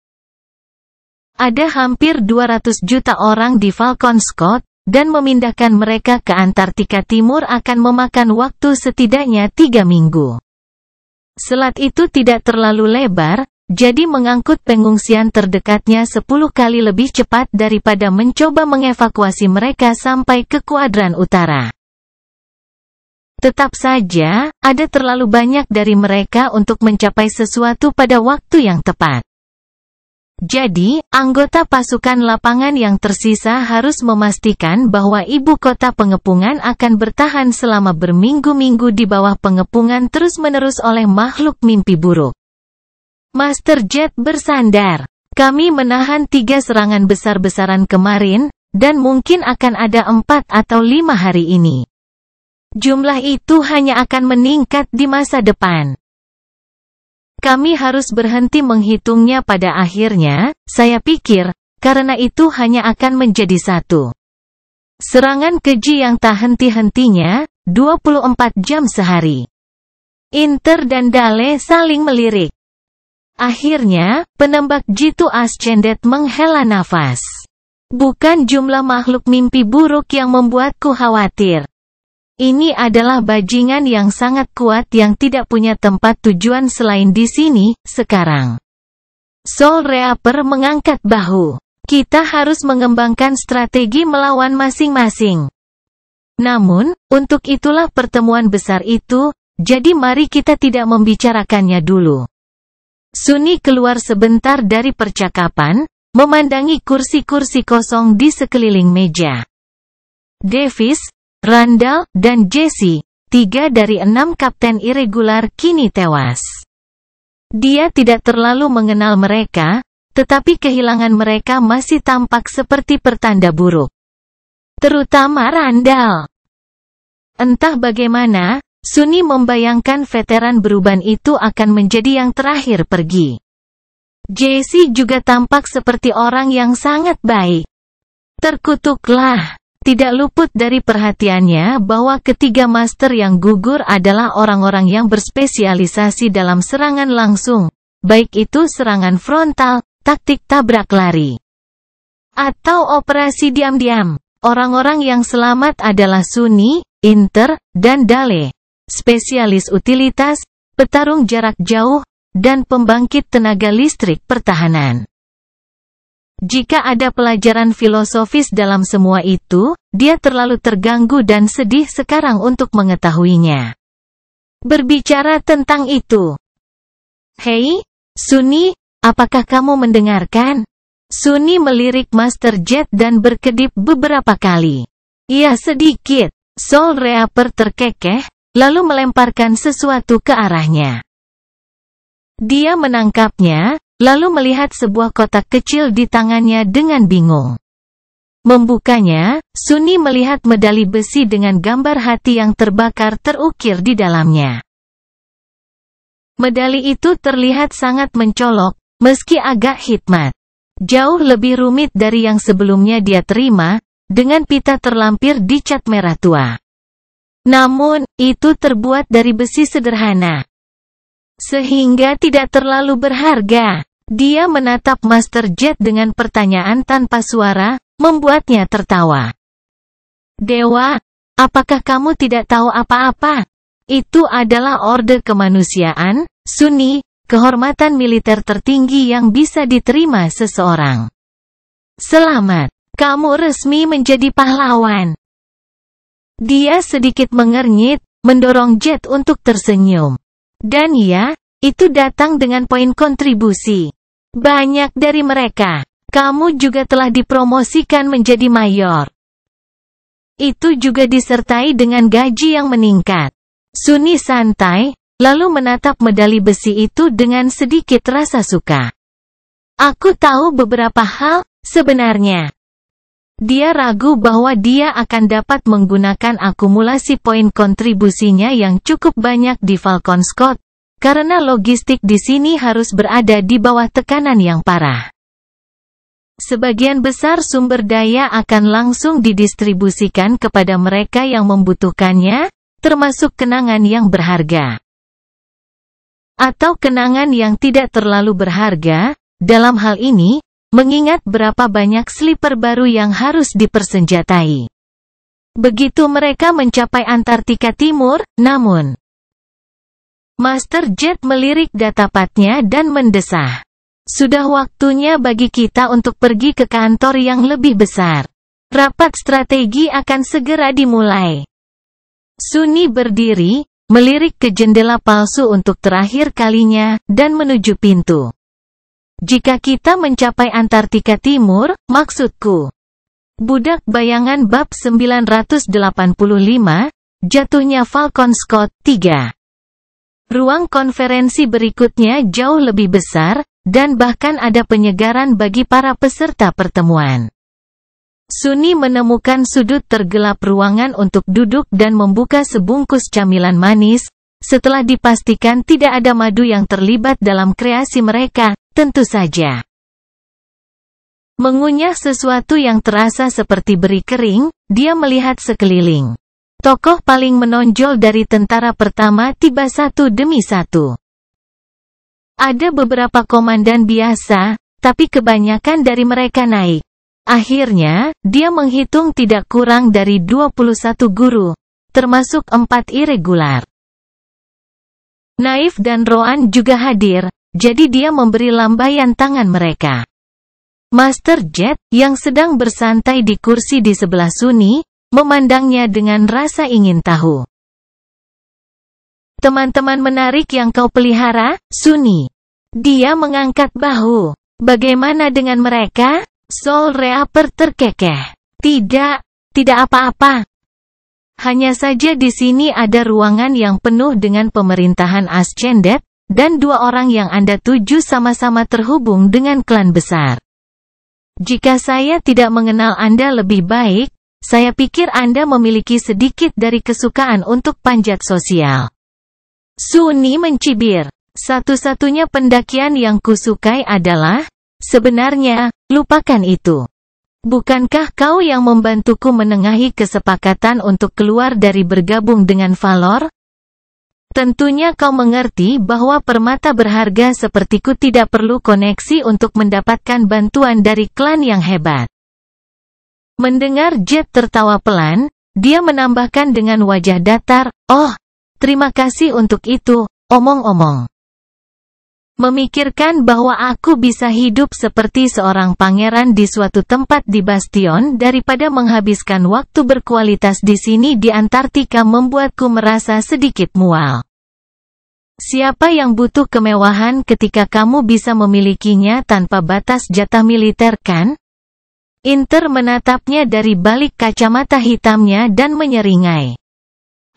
Ada hampir 200 juta orang di Falcon Scott, dan memindahkan mereka ke Antartika Timur akan memakan waktu setidaknya 3 minggu. Selat itu tidak terlalu lebar, jadi mengangkut pengungsian terdekatnya 10 kali lebih cepat daripada mencoba mengevakuasi mereka sampai ke kuadran utara. Tetap saja, ada terlalu banyak dari mereka untuk mencapai sesuatu pada waktu yang tepat. Jadi, anggota pasukan lapangan yang tersisa harus memastikan bahwa ibu kota pengepungan akan bertahan selama berminggu-minggu di bawah pengepungan terus-menerus oleh makhluk mimpi buruk. Master Jet bersandar. Kami menahan 3 serangan besar-besaran kemarin, dan mungkin akan ada 4 atau 5 hari ini. Jumlah itu hanya akan meningkat di masa depan. Kami harus berhenti menghitungnya pada akhirnya, saya pikir, karena itu hanya akan menjadi satu serangan keji yang tak henti-hentinya, 24 jam sehari. Inter dan Dale saling melirik. Akhirnya, penembak Jitu Ascendet menghela nafas. Bukan jumlah makhluk mimpi buruk yang membuatku khawatir. Ini adalah bajingan yang sangat kuat yang tidak punya tempat tujuan selain di sini, sekarang. Soul Reaper mengangkat bahu. Kita harus mengembangkan strategi melawan masing-masing. Namun, untuk itulah pertemuan besar itu, jadi mari kita tidak membicarakannya dulu. Sunni keluar sebentar dari percakapan, memandangi kursi-kursi kosong di sekeliling meja. Davis, Randall, dan Jesse, 3 dari 6 kapten irregular kini tewas. Dia tidak terlalu mengenal mereka, tetapi kehilangan mereka masih tampak seperti pertanda buruk. Terutama Randall. Entah bagaimana, Sunni membayangkan veteran beruban itu akan menjadi yang terakhir pergi. Jesse juga tampak seperti orang yang sangat baik. Terkutuklah. Tidak luput dari perhatiannya bahwa ketiga master yang gugur adalah orang-orang yang berspesialisasi dalam serangan langsung, baik itu serangan frontal, taktik tabrak lari, atau operasi diam-diam. Orang-orang yang selamat adalah Sunni, Inter, dan Dale. Spesialis utilitas, petarung jarak jauh, dan pembangkit tenaga listrik pertahanan. Jika ada pelajaran filosofis dalam semua itu, dia terlalu terganggu dan sedih sekarang untuk mengetahuinya. Berbicara tentang itu. Hei, Sunni, apakah kamu mendengarkan? Sunni melirik Master Jet dan berkedip beberapa kali. Ya sedikit. Soul Reaper terkekeh, lalu melemparkan sesuatu ke arahnya. Dia menangkapnya, lalu melihat sebuah kotak kecil di tangannya dengan bingung. Membukanya, Sunni melihat medali besi dengan gambar hati yang terbakar terukir di dalamnya. Medali itu terlihat sangat mencolok, meski agak hikmat. Jauh lebih rumit dari yang sebelumnya dia terima, dengan pita terlampir dicat merah tua. Namun, itu terbuat dari besi sederhana. Sehingga tidak terlalu berharga. Dia menatap Master Jet dengan pertanyaan tanpa suara, membuatnya tertawa. Dewa, apakah kamu tidak tahu apa-apa? Itu adalah orde kemanusiaan, Sunni, kehormatan militer tertinggi yang bisa diterima seseorang. Selamat, kamu resmi menjadi pahlawan. Dia sedikit mengernyit, mendorong Jet untuk tersenyum. Dan ya, itu datang dengan poin kontribusi. Banyak dari mereka, kamu juga telah dipromosikan menjadi mayor. Itu juga disertai dengan gaji yang meningkat. Sunni santai, lalu menatap medali besi itu dengan sedikit rasa suka. Aku tahu beberapa hal, sebenarnya. Dia ragu bahwa dia akan dapat menggunakan akumulasi poin kontribusinya yang cukup banyak di Falcon Scott, karena logistik di sini harus berada di bawah tekanan yang parah. Sebagian besar sumber daya akan langsung didistribusikan kepada mereka yang membutuhkannya, termasuk kenangan yang berharga. Atau kenangan yang tidak terlalu berharga, dalam hal ini, mengingat berapa banyak sleeper baru yang harus dipersenjatai. Begitu mereka mencapai Antartika Timur, namun Master Jet melirik datapatnya dan mendesah. Sudah waktunya bagi kita untuk pergi ke kantor yang lebih besar. Rapat strategi akan segera dimulai. Sunni berdiri, melirik ke jendela palsu untuk terakhir kalinya, dan menuju pintu. Jika kita mencapai Antartika Timur, maksudku. Budak Bayangan bab 985, Jatuhnya Falcon Scott 3. Ruang konferensi berikutnya jauh lebih besar, dan bahkan ada penyegaran bagi para peserta pertemuan. Sunni menemukan sudut tergelap ruangan untuk duduk dan membuka sebungkus camilan manis, setelah dipastikan tidak ada madu yang terlibat dalam kreasi mereka. Tentu saja. Mengunyah sesuatu yang terasa seperti beri kering, dia melihat sekeliling. Tokoh paling menonjol dari tentara pertama tiba satu demi satu. Ada beberapa komandan biasa, tapi kebanyakan dari mereka naik. Akhirnya, dia menghitung tidak kurang dari 21 guru, termasuk 4 irregular. Naif dan Roan juga hadir, jadi dia memberi lambaian tangan mereka. Master Jet, yang sedang bersantai di kursi di sebelah Sunny, memandangnya dengan rasa ingin tahu. Teman-teman menarik yang kau pelihara, Sunny. Dia mengangkat bahu. Bagaimana dengan mereka? Soul Reaper terkekeh. Tidak apa-apa. Hanya saja di sini ada ruangan yang penuh dengan pemerintahan Ascended, dan 2 orang yang Anda tuju sama-sama terhubung dengan klan besar. Jika saya tidak mengenal Anda lebih baik, saya pikir Anda memiliki sedikit dari kesukaan untuk panjat sosial. Sunny mencibir. Satu-satunya pendakian yang kusukai adalah, sebenarnya, lupakan itu. Bukankah kau yang membantuku menengahi kesepakatan untuk keluar dari bergabung dengan Valor? Tentunya kau mengerti bahwa permata berharga sepertiku tidak perlu koneksi untuk mendapatkan bantuan dari klan yang hebat. Mendengar Jet tertawa pelan, dia menambahkan dengan wajah datar, "Oh, terima kasih untuk itu, omong-omong. Memikirkan bahwa aku bisa hidup seperti seorang pangeran di suatu tempat di Bastion daripada menghabiskan waktu berkualitas di sini di Antartika membuatku merasa sedikit mual. Siapa yang butuh kemewahan ketika kamu bisa memilikinya tanpa batas jatah militer, kan?" Inter menatapnya dari balik kacamata hitamnya dan menyeringai.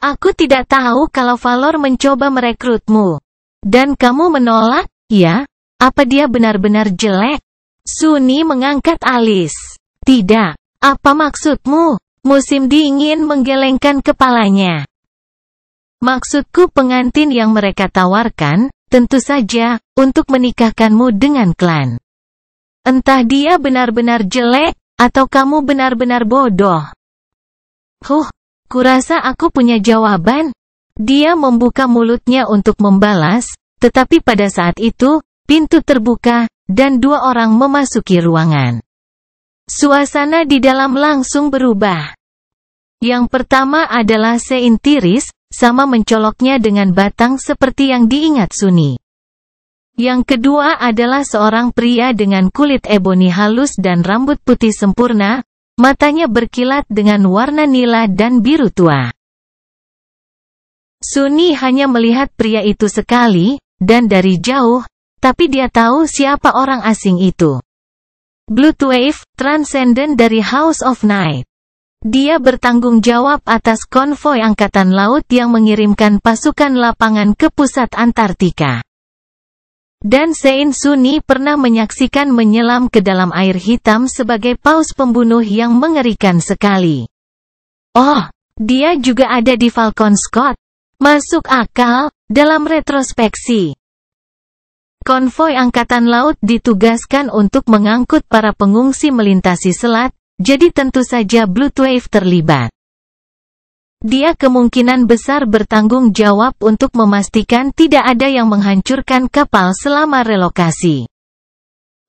"Aku tidak tahu kalau Valor mencoba merekrutmu. Dan kamu menolak, ya? Apa dia benar-benar jelek?" Sunny mengangkat alis. "Tidak. Apa maksudmu?" Musim dingin menggelengkan kepalanya. "Maksudku pengantin yang mereka tawarkan, tentu saja, untuk menikahkanmu dengan klan. Entah dia benar-benar jelek, atau kamu benar-benar bodoh." Kurasa aku punya jawaban." Dia membuka mulutnya untuk membalas, tetapi pada saat itu, pintu terbuka, dan 2 orang memasuki ruangan. Suasana di dalam langsung berubah. Yang pertama adalah Saint Tiris, sama mencoloknya dengan batang seperti yang diingat Sunny. Yang kedua adalah seorang pria dengan kulit eboni halus dan rambut putih sempurna, matanya berkilat dengan warna nila dan biru tua. Sunny hanya melihat pria itu sekali, dan dari jauh, tapi dia tahu siapa orang asing itu. Bloodwave, Transcendent dari House of Night. Dia bertanggung jawab atas konvoi Angkatan Laut yang mengirimkan pasukan lapangan ke pusat Antartika. Dan Saint Sunny pernah menyaksikan menyelam ke dalam air hitam sebagai paus pembunuh yang mengerikan sekali. Oh, dia juga ada di Falcon Scott. Masuk akal, dalam retrospeksi. Konvoi Angkatan Laut ditugaskan untuk mengangkut para pengungsi melintasi selat, jadi tentu saja Bloodwave terlibat. Dia kemungkinan besar bertanggung jawab untuk memastikan tidak ada yang menghancurkan kapal selama relokasi.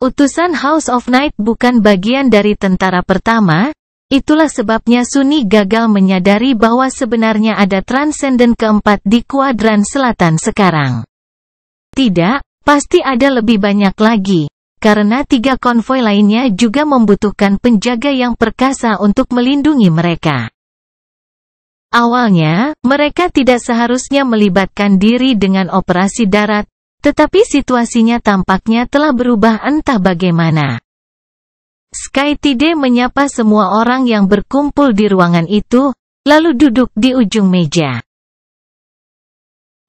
Utusan House of Night bukan bagian dari tentara pertama, itulah sebabnya Sunny gagal menyadari bahwa sebenarnya ada Transcendent keempat di kuadran selatan sekarang. Tidak, pasti ada lebih banyak lagi, karena 3 konvoi lainnya juga membutuhkan penjaga yang perkasa untuk melindungi mereka. Awalnya, mereka tidak seharusnya melibatkan diri dengan operasi darat, tetapi situasinya tampaknya telah berubah entah bagaimana. Skytide menyapa semua orang yang berkumpul di ruangan itu, lalu duduk di ujung meja.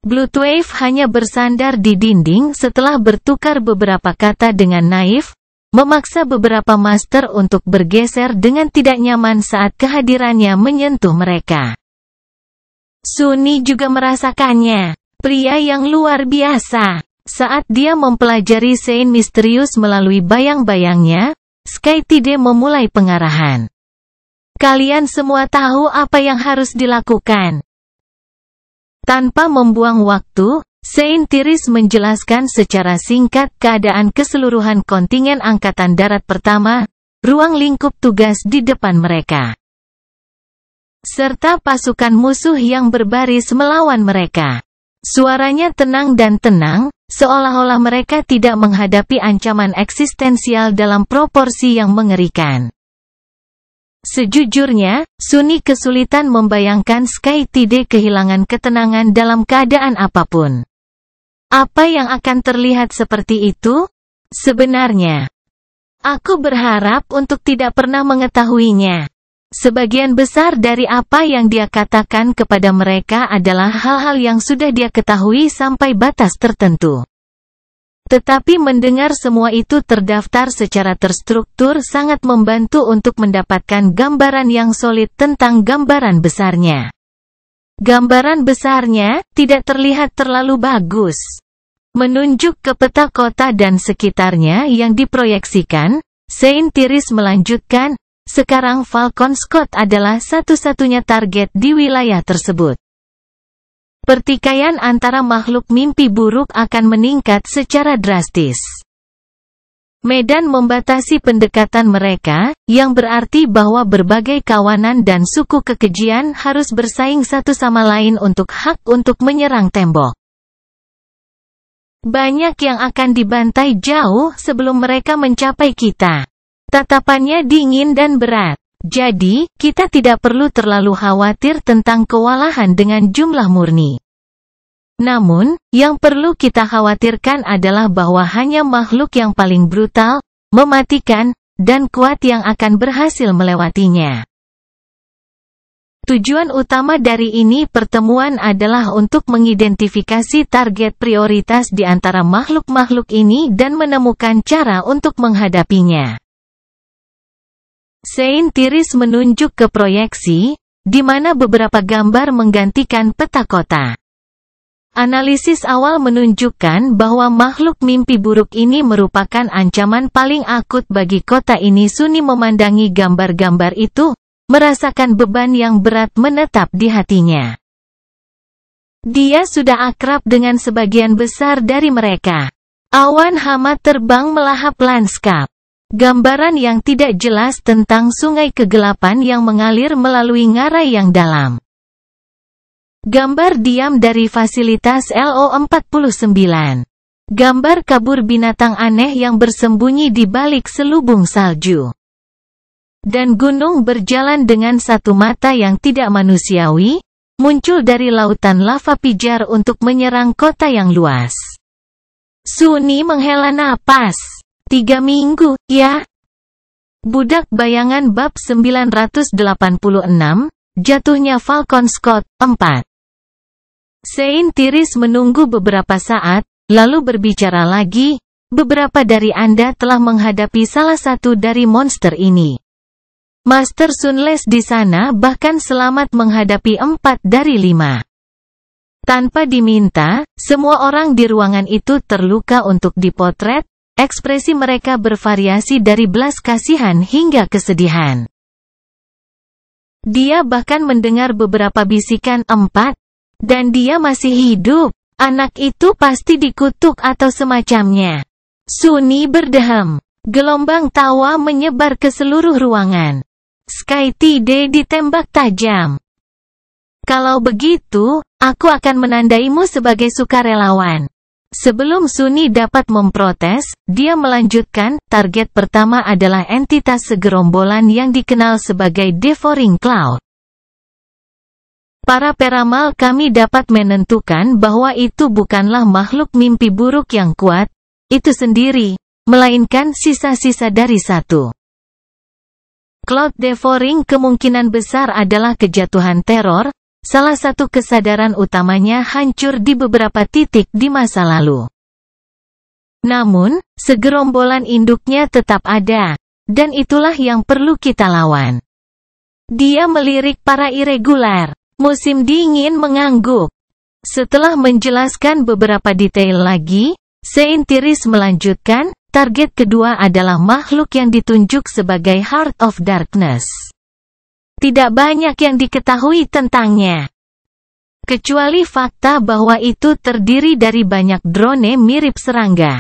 Bloodwave hanya bersandar di dinding setelah bertukar beberapa kata dengan Naif, memaksa beberapa master untuk bergeser dengan tidak nyaman saat kehadirannya menyentuh mereka. Sunny juga merasakannya. Pria yang luar biasa. Saat dia mempelajari Saint misterius melalui bayang-bayangnya, Skytide memulai pengarahan. "Kalian semua tahu apa yang harus dilakukan." Tanpa membuang waktu, Saint Tiris menjelaskan secara singkat keadaan keseluruhan kontingen Angkatan Darat Pertama, ruang lingkup tugas di depan mereka. serta pasukan musuh yang berbaris melawan mereka. Suaranya tenang dan tenang, seolah-olah mereka tidak menghadapi ancaman eksistensial dalam proporsi yang mengerikan. Sejujurnya, Sunny kesulitan membayangkan Sky Tide kehilangan ketenangan dalam keadaan apapun. Apa yang akan terlihat seperti itu? Sebenarnya, aku berharap untuk tidak pernah mengetahuinya. Sebagian besar dari apa yang dia katakan kepada mereka adalah hal-hal yang sudah dia ketahui sampai batas tertentu. Tetapi mendengar semua itu terdaftar secara terstruktur sangat membantu untuk mendapatkan gambaran yang solid tentang gambaran besarnya. Gambaran besarnya tidak terlihat terlalu bagus. Menunjuk ke peta kota dan sekitarnya yang diproyeksikan, Saint Tiris melanjutkan, sekarang Falcon Scott adalah satu-satunya target di wilayah tersebut. Pertikaian antara makhluk mimpi buruk akan meningkat secara drastis. Medan membatasi pendekatan mereka, yang berarti bahwa berbagai kawanan dan suku kekejian harus bersaing satu sama lain untuk hak untuk menyerang tembok. Banyak yang akan dibantai jauh sebelum mereka mencapai kita. Tatapannya dingin dan berat. Jadi, kita tidak perlu terlalu khawatir tentang kewalahan dengan jumlah murni. Namun, yang perlu kita khawatirkan adalah bahwa hanya makhluk yang paling brutal, mematikan, dan kuat yang akan berhasil melewatinya. Tujuan utama dari ini pertemuan adalah untuk mengidentifikasi target prioritas di antara makhluk-makhluk ini dan menemukan cara untuk menghadapinya. Saint Tiris menunjuk ke proyeksi, di mana beberapa gambar menggantikan peta kota. Analisis awal menunjukkan bahwa makhluk mimpi buruk ini merupakan ancaman paling akut bagi kota ini. Sunny memandangi gambar-gambar itu, merasakan beban yang berat menetap di hatinya. Dia sudah akrab dengan sebagian besar dari mereka. Awan hama terbang melahap lanskap. Gambaran yang tidak jelas tentang sungai kegelapan yang mengalir melalui ngarai yang dalam. Gambar diam dari fasilitas LO49. Gambar kabur binatang aneh yang bersembunyi di balik selubung salju. Dan gunung berjalan dengan satu mata yang tidak manusiawi, muncul dari lautan lava pijar untuk menyerang kota yang luas. Sunny menghela napas. 3 minggu, ya? Budak Bayangan bab 986, Jatuhnya Falcon Scott, 4. Saint Tiris menunggu beberapa saat, lalu berbicara lagi, beberapa dari Anda telah menghadapi salah satu dari monster ini. Master Sunless di sana bahkan selamat menghadapi 4 dari 5. Tanpa diminta, semua orang di ruangan itu terluka untuk dipotret. Ekspresi mereka bervariasi dari belas kasihan hingga kesedihan. Dia bahkan mendengar beberapa bisikan 4. Dan dia masih hidup. Anak itu pasti dikutuk atau semacamnya. Sunny berdeham. Gelombang tawa menyebar ke seluruh ruangan. Sky Tide ditembak tajam. Kalau begitu, aku akan menandaimu sebagai sukarelawan. Sebelum Sunny dapat memprotes, dia melanjutkan, target pertama adalah entitas segerombolan yang dikenal sebagai Devouring Cloud. Para peramal kami dapat menentukan bahwa itu bukanlah makhluk mimpi buruk yang kuat, itu sendiri, melainkan sisa-sisa dari satu. Cloud Devouring kemungkinan besar adalah kejatuhan teror. Salah satu kesadaran utamanya hancur di beberapa titik di masa lalu. Namun, segerombolan induknya tetap ada, dan itulah yang perlu kita lawan. Dia melirik para irregular. Musim dingin mengangguk. Setelah menjelaskan beberapa detail lagi, Saint Tiris melanjutkan, target kedua adalah makhluk yang ditunjuk sebagai Heart of Darkness. Tidak banyak yang diketahui tentangnya. Kecuali fakta bahwa itu terdiri dari banyak drone mirip serangga.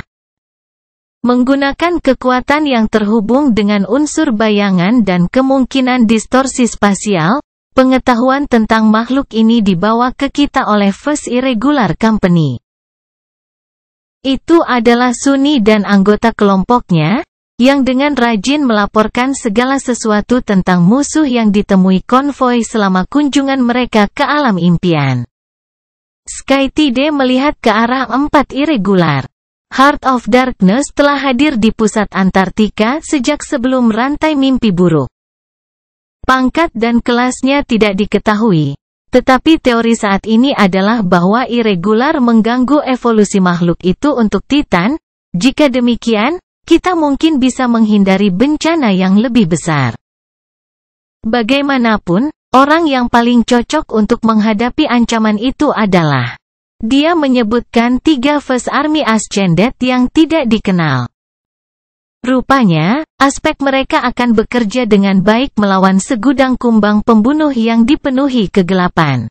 Menggunakan kekuatan yang terhubung dengan unsur bayangan dan kemungkinan distorsi spasial, pengetahuan tentang makhluk ini dibawa ke kita oleh First Irregular Company. Itu adalah Sunni dan anggota kelompoknya, yang dengan rajin melaporkan segala sesuatu tentang musuh yang ditemui konvoi selama kunjungan mereka ke alam impian. SkyTD melihat ke arah 4 irregular. Heart of Darkness telah hadir di pusat Antartika sejak sebelum rantai mimpi buruk. Pangkat dan kelasnya tidak diketahui, tetapi teori saat ini adalah bahwa irregular mengganggu evolusi makhluk itu untuk Titan. Jika demikian, kita mungkin bisa menghindari bencana yang lebih besar. Bagaimanapun, orang yang paling cocok untuk menghadapi ancaman itu adalah. Dia menyebutkan 3 First Army Ascended yang tidak dikenal. Rupanya, aspek mereka akan bekerja dengan baik melawan segudang kumbang pembunuh yang dipenuhi kegelapan.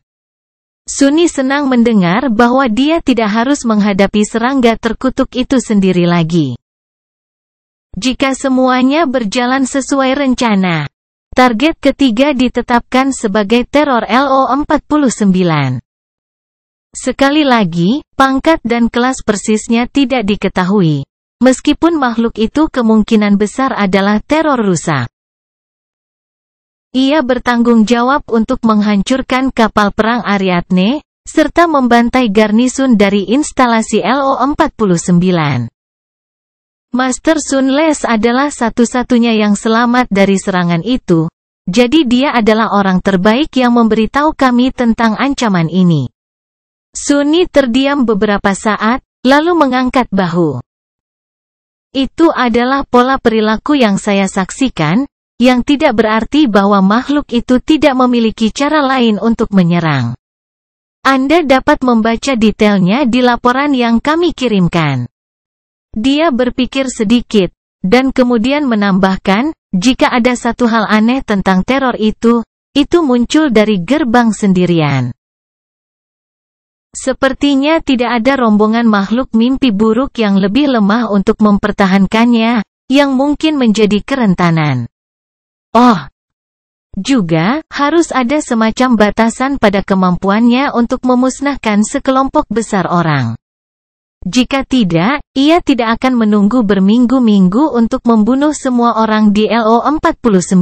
Sunni senang mendengar bahwa dia tidak harus menghadapi serangga terkutuk itu sendiri lagi. Jika semuanya berjalan sesuai rencana, target ketiga ditetapkan sebagai teror LO-49. Sekali lagi, pangkat dan kelas persisnya tidak diketahui, meskipun makhluk itu kemungkinan besar adalah teror rusak. Ia bertanggung jawab untuk menghancurkan kapal perang Ariadne, serta membantai garnisun dari instalasi LO-49. Master Sunless adalah satu-satunya yang selamat dari serangan itu, jadi dia adalah orang terbaik yang memberitahu kami tentang ancaman ini. Sunni terdiam beberapa saat, lalu mengangkat bahu. Itu adalah pola perilaku yang saya saksikan, yang tidak berarti bahwa makhluk itu tidak memiliki cara lain untuk menyerang. Anda dapat membaca detailnya di laporan yang kami kirimkan. Dia berpikir sedikit, dan kemudian menambahkan, jika ada satu hal aneh tentang teror itu muncul dari gerbang sendirian. Sepertinya tidak ada rombongan makhluk mimpi buruk yang lebih lemah untuk mempertahankannya, yang mungkin menjadi kerentanan. Oh, juga, harus ada semacam batasan pada kemampuannya untuk memusnahkan sekelompok besar orang. Jika tidak, ia tidak akan menunggu berminggu-minggu untuk membunuh semua orang di LO-49.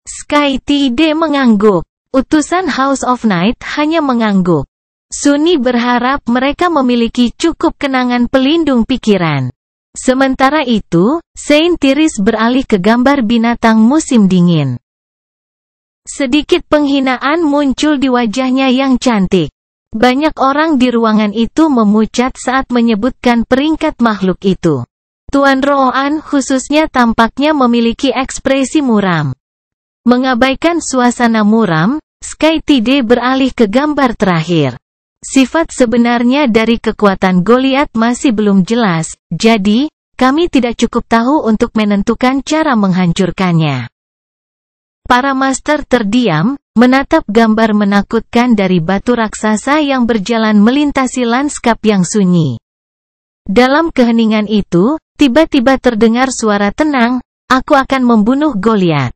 SkyTD mengangguk. Utusan House of Night hanya mengangguk. Sunni berharap mereka memiliki cukup kenangan pelindung pikiran. Sementara itu, Saint Tiris beralih ke gambar binatang musim dingin. Sedikit penghinaan muncul di wajahnya yang cantik. Banyak orang di ruangan itu memucat saat menyebutkan peringkat makhluk itu. Tuan Rohan khususnya tampaknya memiliki ekspresi muram. Mengabaikan suasana muram, SkyTD beralih ke gambar terakhir. Sifat sebenarnya dari kekuatan Goliath masih belum jelas, jadi, kami tidak cukup tahu untuk menentukan cara menghancurkannya. Para master terdiam, menatap gambar menakutkan dari batu raksasa yang berjalan melintasi lanskap yang sunyi. Dalam keheningan itu, tiba-tiba terdengar suara tenang, "Aku akan membunuh Goliath."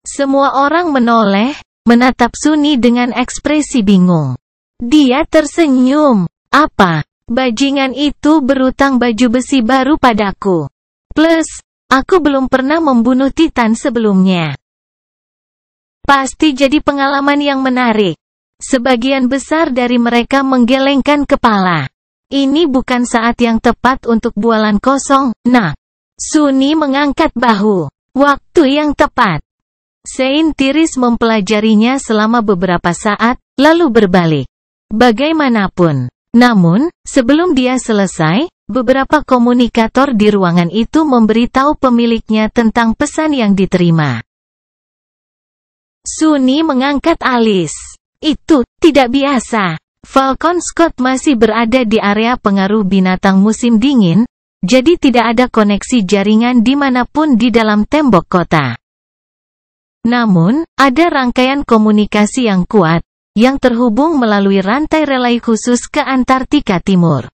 Semua orang menoleh, menatap Sunni dengan ekspresi bingung. Dia tersenyum. "Apa? Bajingan itu berutang baju besi baru padaku. Plus, aku belum pernah membunuh Titan sebelumnya. Pasti jadi pengalaman yang menarik." Sebagian besar dari mereka menggelengkan kepala. Ini bukan saat yang tepat untuk bualan kosong, nak. Sunni mengangkat bahu. Waktu yang tepat. Saint Tiris mempelajarinya selama beberapa saat, lalu berbalik. Bagaimanapun. Namun, sebelum dia selesai, beberapa komunikator di ruangan itu memberitahu pemiliknya tentang pesan yang diterima. Sunni mengangkat alis. Itu tidak biasa. Falcon Scott masih berada di area pengaruh binatang musim dingin, jadi tidak ada koneksi jaringan dimanapun di dalam tembok kota. Namun, ada rangkaian komunikasi yang kuat, yang terhubung melalui rantai relay khusus ke Antartika Timur.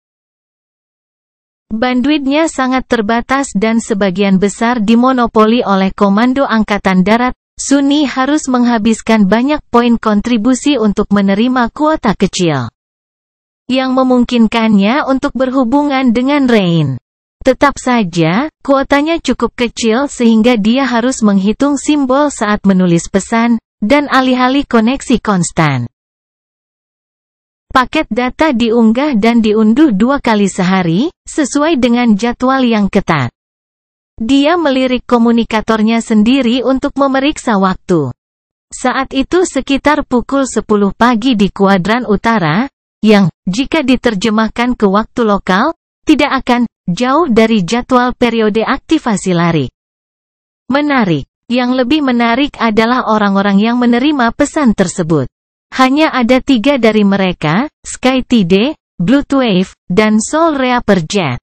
Bandwidth-nya sangat terbatas dan sebagian besar dimonopoli oleh Komando Angkatan Darat. Sunni harus menghabiskan banyak poin kontribusi untuk menerima kuota kecil yang memungkinkannya untuk berhubungan dengan Rain. Tetap saja, kuotanya cukup kecil sehingga dia harus menghitung simbol saat menulis pesan, dan alih-alih koneksi konstan. Paket data diunggah dan diunduh 2 kali sehari, sesuai dengan jadwal yang ketat. Dia melirik komunikatornya sendiri untuk memeriksa waktu. Saat itu sekitar pukul 10 pagi di kuadran utara, yang, jika diterjemahkan ke waktu lokal, tidak akan jauh dari jadwal periode aktivasi Larik. Menarik. Yang lebih menarik adalah orang-orang yang menerima pesan tersebut. Hanya ada 3 dari mereka, SkyTide, Bluetwave, dan Soul Reaper Jet.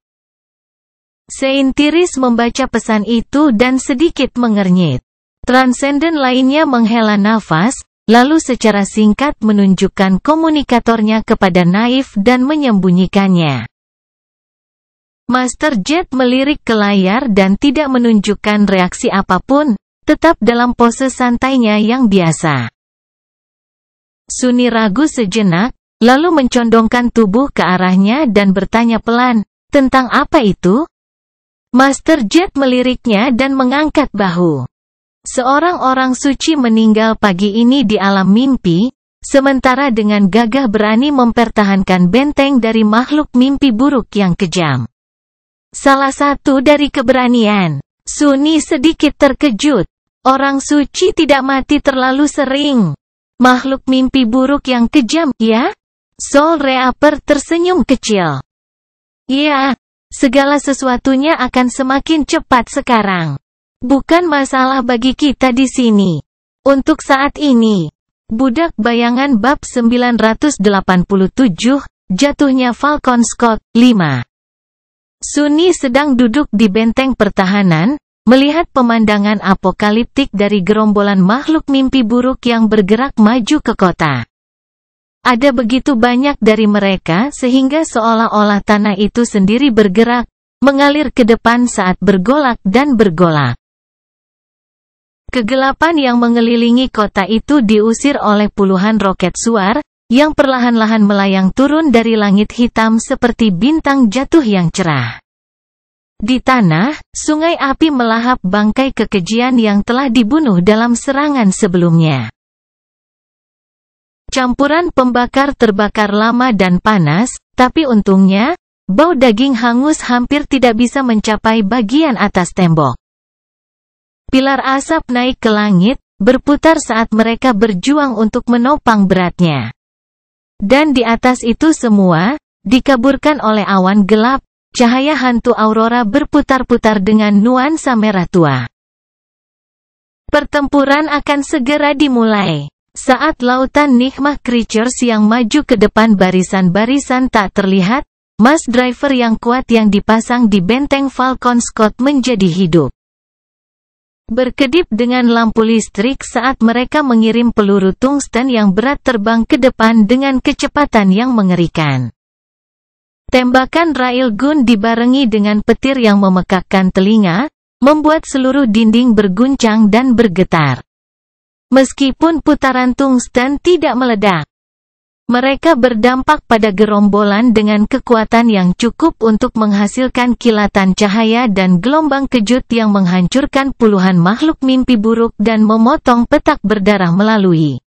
Seintiris membaca pesan itu dan sedikit mengernyit. Transcendent lainnya menghela nafas, lalu secara singkat menunjukkan komunikatornya kepada Naif dan menyembunyikannya. Master Jet melirik ke layar dan tidak menunjukkan reaksi apapun, tetap dalam pose santainya yang biasa. Sunni ragu sejenak, lalu mencondongkan tubuh ke arahnya dan bertanya pelan, "Tentang apa itu?" Master Jet meliriknya dan mengangkat bahu. Seorang orang suci meninggal pagi ini di alam mimpi, sementara dengan gagah berani mempertahankan benteng dari makhluk mimpi buruk yang kejam. Salah satu dari keberanian. Sunni sedikit terkejut. Orang suci tidak mati terlalu sering. Makhluk mimpi buruk yang kejam, ya? Soul Reaper tersenyum kecil. Ya, segala sesuatunya akan semakin cepat sekarang. Bukan masalah bagi kita di sini. Untuk saat ini. Budak Bayangan bab 987, Jatuhnya Falcon Scott, 5. Sunni sedang duduk di benteng pertahanan, melihat pemandangan apokaliptik dari gerombolan makhluk mimpi buruk yang bergerak maju ke kota. Ada begitu banyak dari mereka sehingga seolah-olah tanah itu sendiri bergerak, mengalir ke depan saat bergolak dan bergolak. Kegelapan yang mengelilingi kota itu diusir oleh puluhan roket suar, yang perlahan-lahan melayang turun dari langit hitam seperti bintang jatuh yang cerah. Di tanah, sungai api melahap bangkai kekejian yang telah dibunuh dalam serangan sebelumnya. Campuran pembakar terbakar lama dan panas, tapi untungnya, bau daging hangus hampir tidak bisa mencapai bagian atas tembok. Pilar asap naik ke langit, berputar saat mereka berjuang untuk menopang beratnya. Dan di atas itu semua, dikaburkan oleh awan gelap, cahaya hantu aurora berputar-putar dengan nuansa merah tua. Pertempuran akan segera dimulai. Saat lautan nikmah creatures yang maju ke depan barisan-barisan tak terlihat, mass driver yang kuat yang dipasang di benteng Falcon Scott menjadi hidup. Berkedip dengan lampu listrik saat mereka mengirim peluru tungsten yang berat terbang ke depan dengan kecepatan yang mengerikan. Tembakan railgun dibarengi dengan petir yang memekakkan telinga, membuat seluruh dinding berguncang dan bergetar. Meskipun putaran tungsten tidak meledak, mereka berdampak pada gerombolan dengan kekuatan yang cukup untuk menghasilkan kilatan cahaya dan gelombang kejut yang menghancurkan puluhan makhluk mimpi buruk dan memotong petak berdarah melalui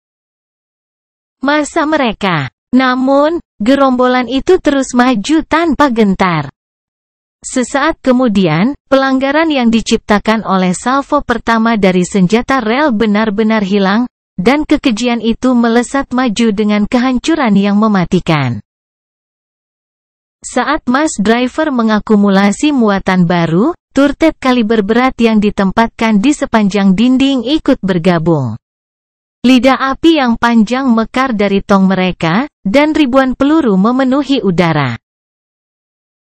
masa mereka. Namun, gerombolan itu terus maju tanpa gentar. Sesaat kemudian, pelanggaran yang diciptakan oleh salvo pertama dari senjata rel benar-benar hilang, dan kekejian itu melesat maju dengan kehancuran yang mematikan. Saat mass driver mengakumulasi muatan baru, turret kaliber berat yang ditempatkan di sepanjang dinding ikut bergabung. Lidah api yang panjang mekar dari tong mereka, dan ribuan peluru memenuhi udara.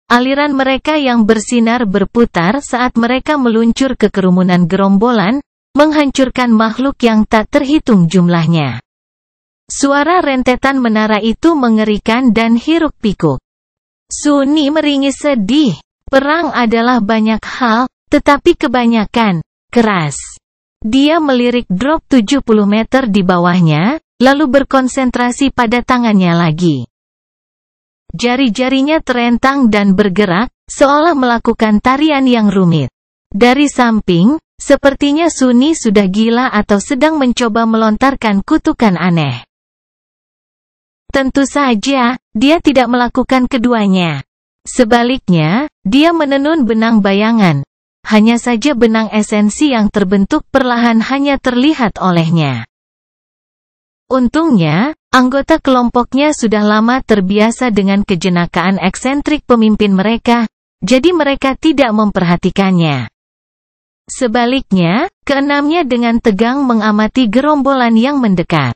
Aliran mereka yang bersinar berputar saat mereka meluncur ke kerumunan gerombolan, menghancurkan makhluk yang tak terhitung jumlahnya. Suara rentetan menara itu mengerikan dan hiruk-pikuk. Sunni meringis sedih. Perang adalah banyak hal, tetapi kebanyakan keras. Dia melirik drop 70 meter di bawahnya, lalu berkonsentrasi pada tangannya lagi. Jari-jarinya terentang dan bergerak, seolah melakukan tarian yang rumit. Dari samping, sepertinya Sunni sudah gila atau sedang mencoba melontarkan kutukan aneh. Tentu saja, dia tidak melakukan keduanya. Sebaliknya, dia menenun benang bayangan. Hanya saja benang esensi yang terbentuk perlahan hanya terlihat olehnya. Untungnya, anggota kelompoknya sudah lama terbiasa dengan kejenakaan eksentrik pemimpin mereka, jadi mereka tidak memperhatikannya. Sebaliknya, keenamnya dengan tegang mengamati gerombolan yang mendekat.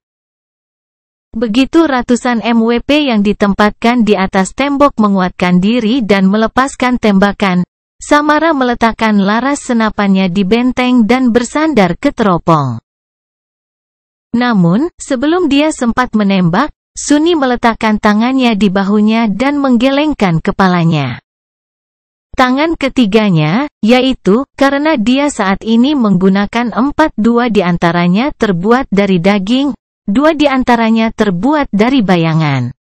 Begitu ratusan MWP yang ditempatkan di atas tembok menguatkan diri dan melepaskan tembakan, Samara meletakkan laras senapannya di benteng dan bersandar ke teropong. Namun, sebelum dia sempat menembak, Sunni meletakkan tangannya di bahunya dan menggelengkan kepalanya. Tangan ketiganya, yaitu, karena dia saat ini menggunakan 4, 2 di antaranya terbuat dari daging, 2 di antaranya terbuat dari bayangan.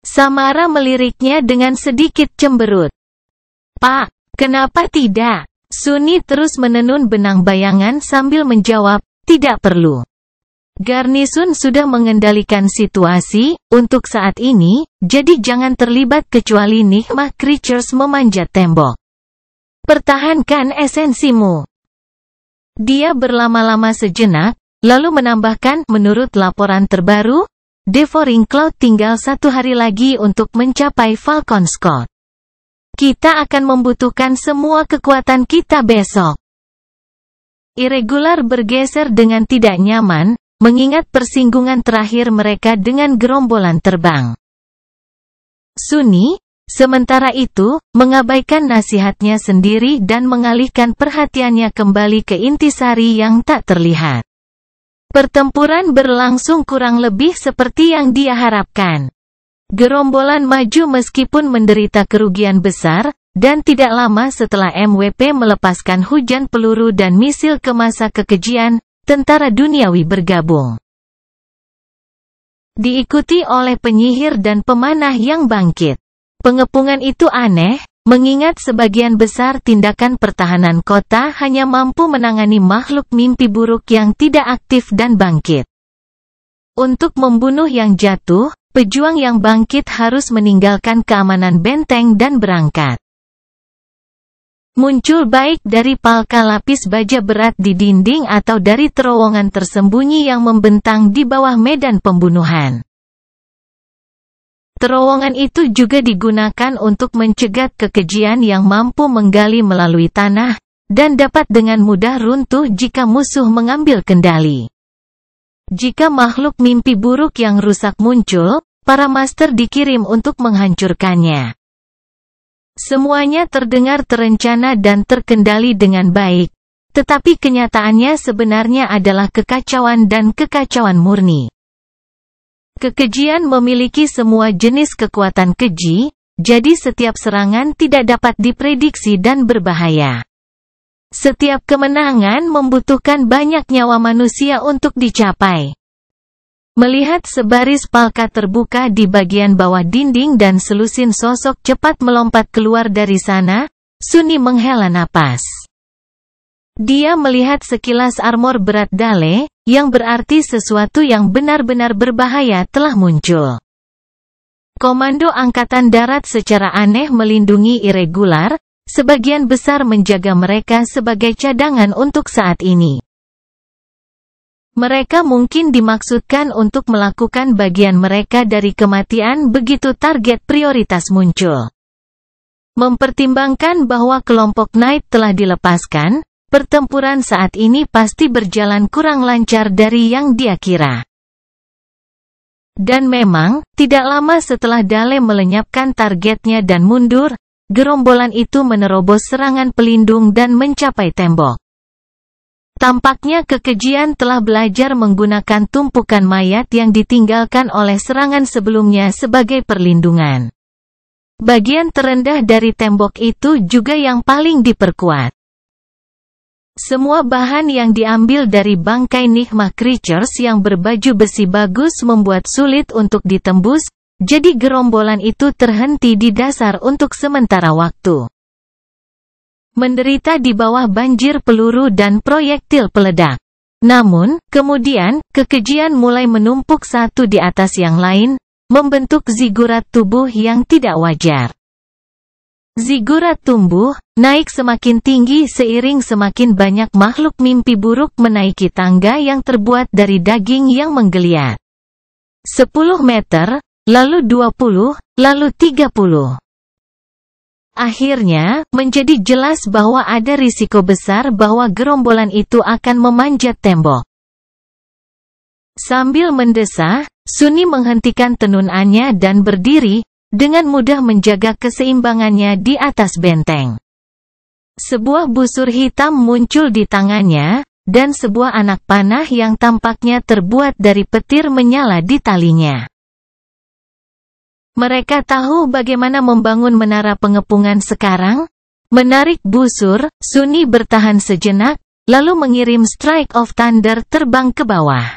Samara meliriknya dengan sedikit cemberut. "Pak, kenapa tidak?" Sunni terus menenun benang bayangan sambil menjawab, "Tidak perlu. Garnisun sudah mengendalikan situasi, untuk saat ini, jadi jangan terlibat kecuali nikmah creatures memanjat tembok. Pertahankan esensimu." Dia berlama-lama sejenak, lalu menambahkan, "Menurut laporan terbaru, Devouring Cloud tinggal 1 hari lagi untuk mencapai Falcon Scott. Kita akan membutuhkan semua kekuatan kita besok." Irregular bergeser dengan tidak nyaman, mengingat persinggungan terakhir mereka dengan gerombolan terbang. Sunni, sementara itu, mengabaikan nasihatnya sendiri dan mengalihkan perhatiannya kembali ke intisari yang tak terlihat. Pertempuran berlangsung kurang lebih seperti yang dia harapkan. Gerombolan maju meskipun menderita kerugian besar, dan tidak lama setelah MWP melepaskan hujan peluru dan misil ke masa kekejian, tentara duniawi bergabung. Diikuti oleh penyihir dan pemanah yang bangkit. Pengepungan itu aneh, mengingat sebagian besar tindakan pertahanan kota hanya mampu menangani makhluk mimpi buruk yang tidak aktif dan bangkit. Untuk membunuh yang jatuh, pejuang yang bangkit harus meninggalkan keamanan benteng dan berangkat. Muncul baik dari palka lapis baja berat di dinding atau dari terowongan tersembunyi yang membentang di bawah medan pembunuhan. Terowongan itu juga digunakan untuk mencegat kekejian yang mampu menggali melalui tanah, dan dapat dengan mudah runtuh jika musuh mengambil kendali. Jika makhluk mimpi buruk yang rusak muncul, para master dikirim untuk menghancurkannya. Semuanya terdengar terencana dan terkendali dengan baik, tetapi kenyataannya sebenarnya adalah kekacauan dan kekacauan murni. Kekejian memiliki semua jenis kekuatan keji, jadi setiap serangan tidak dapat diprediksi dan berbahaya. Setiap kemenangan membutuhkan banyak nyawa manusia untuk dicapai. Melihat sebaris palka terbuka di bagian bawah dinding dan selusin sosok cepat melompat keluar dari sana, Sunni menghela napas. Dia melihat sekilas armor berat Dale, yang berarti sesuatu yang benar-benar berbahaya telah muncul. Komando Angkatan Darat secara aneh melindungi irregular, sebagian besar menjaga mereka sebagai cadangan untuk saat ini. Mereka mungkin dimaksudkan untuk melakukan bagian mereka dari kematian begitu target prioritas muncul. Mempertimbangkan bahwa kelompok Knight telah dilepaskan, pertempuran saat ini pasti berjalan kurang lancar dari yang dia kira. Dan memang, tidak lama setelah Dale melenyapkan targetnya dan mundur, gerombolan itu menerobos serangan pelindung dan mencapai tembok. Tampaknya kekejian telah belajar menggunakan tumpukan mayat yang ditinggalkan oleh serangan sebelumnya sebagai perlindungan. Bagian terendah dari tembok itu juga yang paling diperkuat. Semua bahan yang diambil dari bangkai Nigma Creatures yang berbaju besi bagus membuat sulit untuk ditembus, jadi gerombolan itu terhenti di dasar untuk sementara waktu. Menderita di bawah banjir peluru dan proyektil peledak. Namun, kemudian, kekejian mulai menumpuk satu di atas yang lain, membentuk zigurat tubuh yang tidak wajar. Zigurat tumbuh, naik semakin tinggi seiring semakin banyak makhluk mimpi buruk menaiki tangga yang terbuat dari daging yang menggeliat. 10 meter, lalu 20, lalu 30. Akhirnya, menjadi jelas bahwa ada risiko besar bahwa gerombolan itu akan memanjat tembok. Sambil mendesah, Sunni menghentikan tenunannya dan berdiri, dengan mudah menjaga keseimbangannya di atas benteng. Sebuah busur hitam muncul di tangannya, dan sebuah anak panah yang tampaknya terbuat dari petir menyala di talinya. Mereka tahu bagaimana membangun menara pengepungan sekarang? Menarik busur, Sunni bertahan sejenak, lalu mengirim Strike of Thunder terbang ke bawah.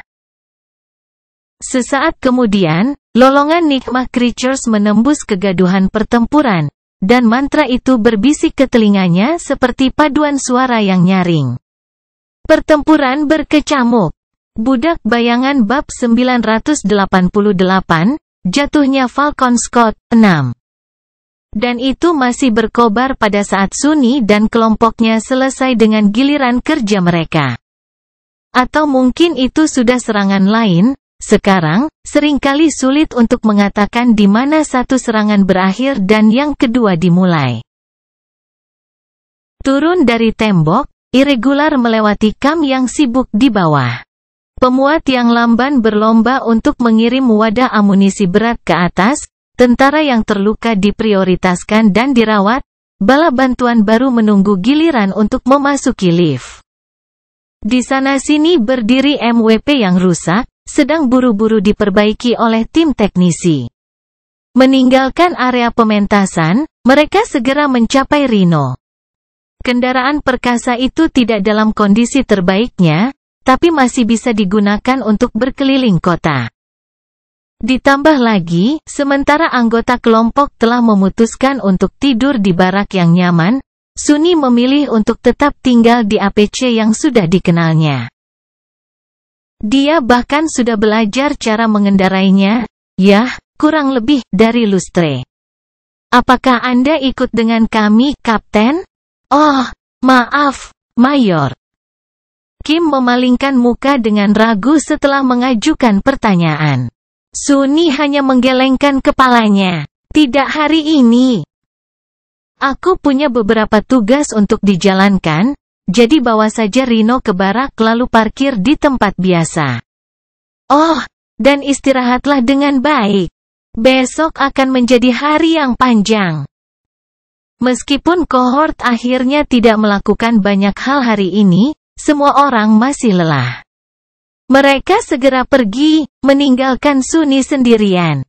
Sesaat kemudian, lolongan Nigma Creatures menembus kegaduhan pertempuran, dan mantra itu berbisik ke telinganya seperti paduan suara yang nyaring. Pertempuran berkecamuk. Budak Bayangan bab 988, Jatuhnya Falcon Scott, 6. Dan itu masih berkobar pada saat Sunni dan kelompoknya selesai dengan giliran kerja mereka. Atau mungkin itu sudah serangan lain. Sekarang, seringkali sulit untuk mengatakan di mana satu serangan berakhir dan yang kedua dimulai. Turun dari tembok, Irregular melewati Kam yang sibuk di bawah. Pemuat yang lamban berlomba untuk mengirim wadah amunisi berat ke atas, tentara yang terluka diprioritaskan dan dirawat, bala bantuan baru menunggu giliran untuk memasuki lift. Di sana-sini berdiri MWP yang rusak, sedang buru-buru diperbaiki oleh tim teknisi. Meninggalkan area pementasan, mereka segera mencapai Rhino. Kendaraan perkasa itu tidak dalam kondisi terbaiknya, tapi masih bisa digunakan untuk berkeliling kota. Ditambah lagi, sementara anggota kelompok telah memutuskan untuk tidur di barak yang nyaman, Sunni memilih untuk tetap tinggal di APC yang sudah dikenalnya. Dia bahkan sudah belajar cara mengendarainya, kurang lebih dari lustre. Apakah Anda ikut dengan kami, Kapten? Oh, maaf, Mayor. Kim memalingkan muka dengan ragu setelah mengajukan pertanyaan. Sunni hanya menggelengkan kepalanya. Tidak hari ini. Aku punya beberapa tugas untuk dijalankan. Jadi bawa saja Rhino ke barak lalu parkir di tempat biasa. Oh, dan istirahatlah dengan baik. Besok akan menjadi hari yang panjang. Meskipun kohort akhirnya tidak melakukan banyak hal hari ini, semua orang masih lelah. Mereka segera pergi, meninggalkan Sunni sendirian.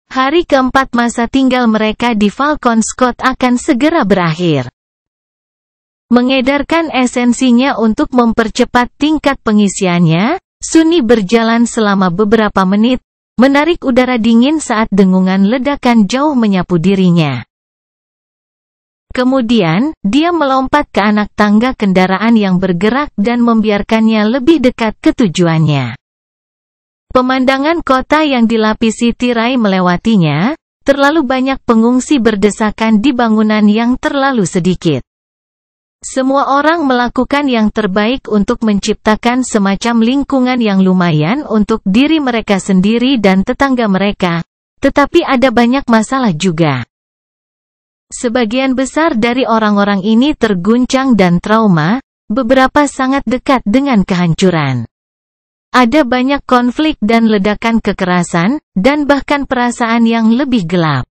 Hari keempat masa tinggal mereka di Falcon Scott akan segera berakhir. Mengedarkan esensinya untuk mempercepat tingkat pengisiannya, Sunni berjalan selama beberapa menit, menarik udara dingin saat dengungan ledakan jauh menyapu dirinya. Kemudian, dia melompat ke anak tangga kendaraan yang bergerak dan membiarkannya lebih dekat ke tujuannya. Pemandangan kota yang dilapisi tirai melewatinya, terlalu banyak pengungsi berdesakan di bangunan yang terlalu sedikit. Semua orang melakukan yang terbaik untuk menciptakan semacam lingkungan yang lumayan untuk diri mereka sendiri dan tetangga mereka, tetapi ada banyak masalah juga. Sebagian besar dari orang-orang ini terguncang dan trauma, beberapa sangat dekat dengan kehancuran. Ada banyak konflik dan ledakan kekerasan, dan bahkan perasaan yang lebih gelap.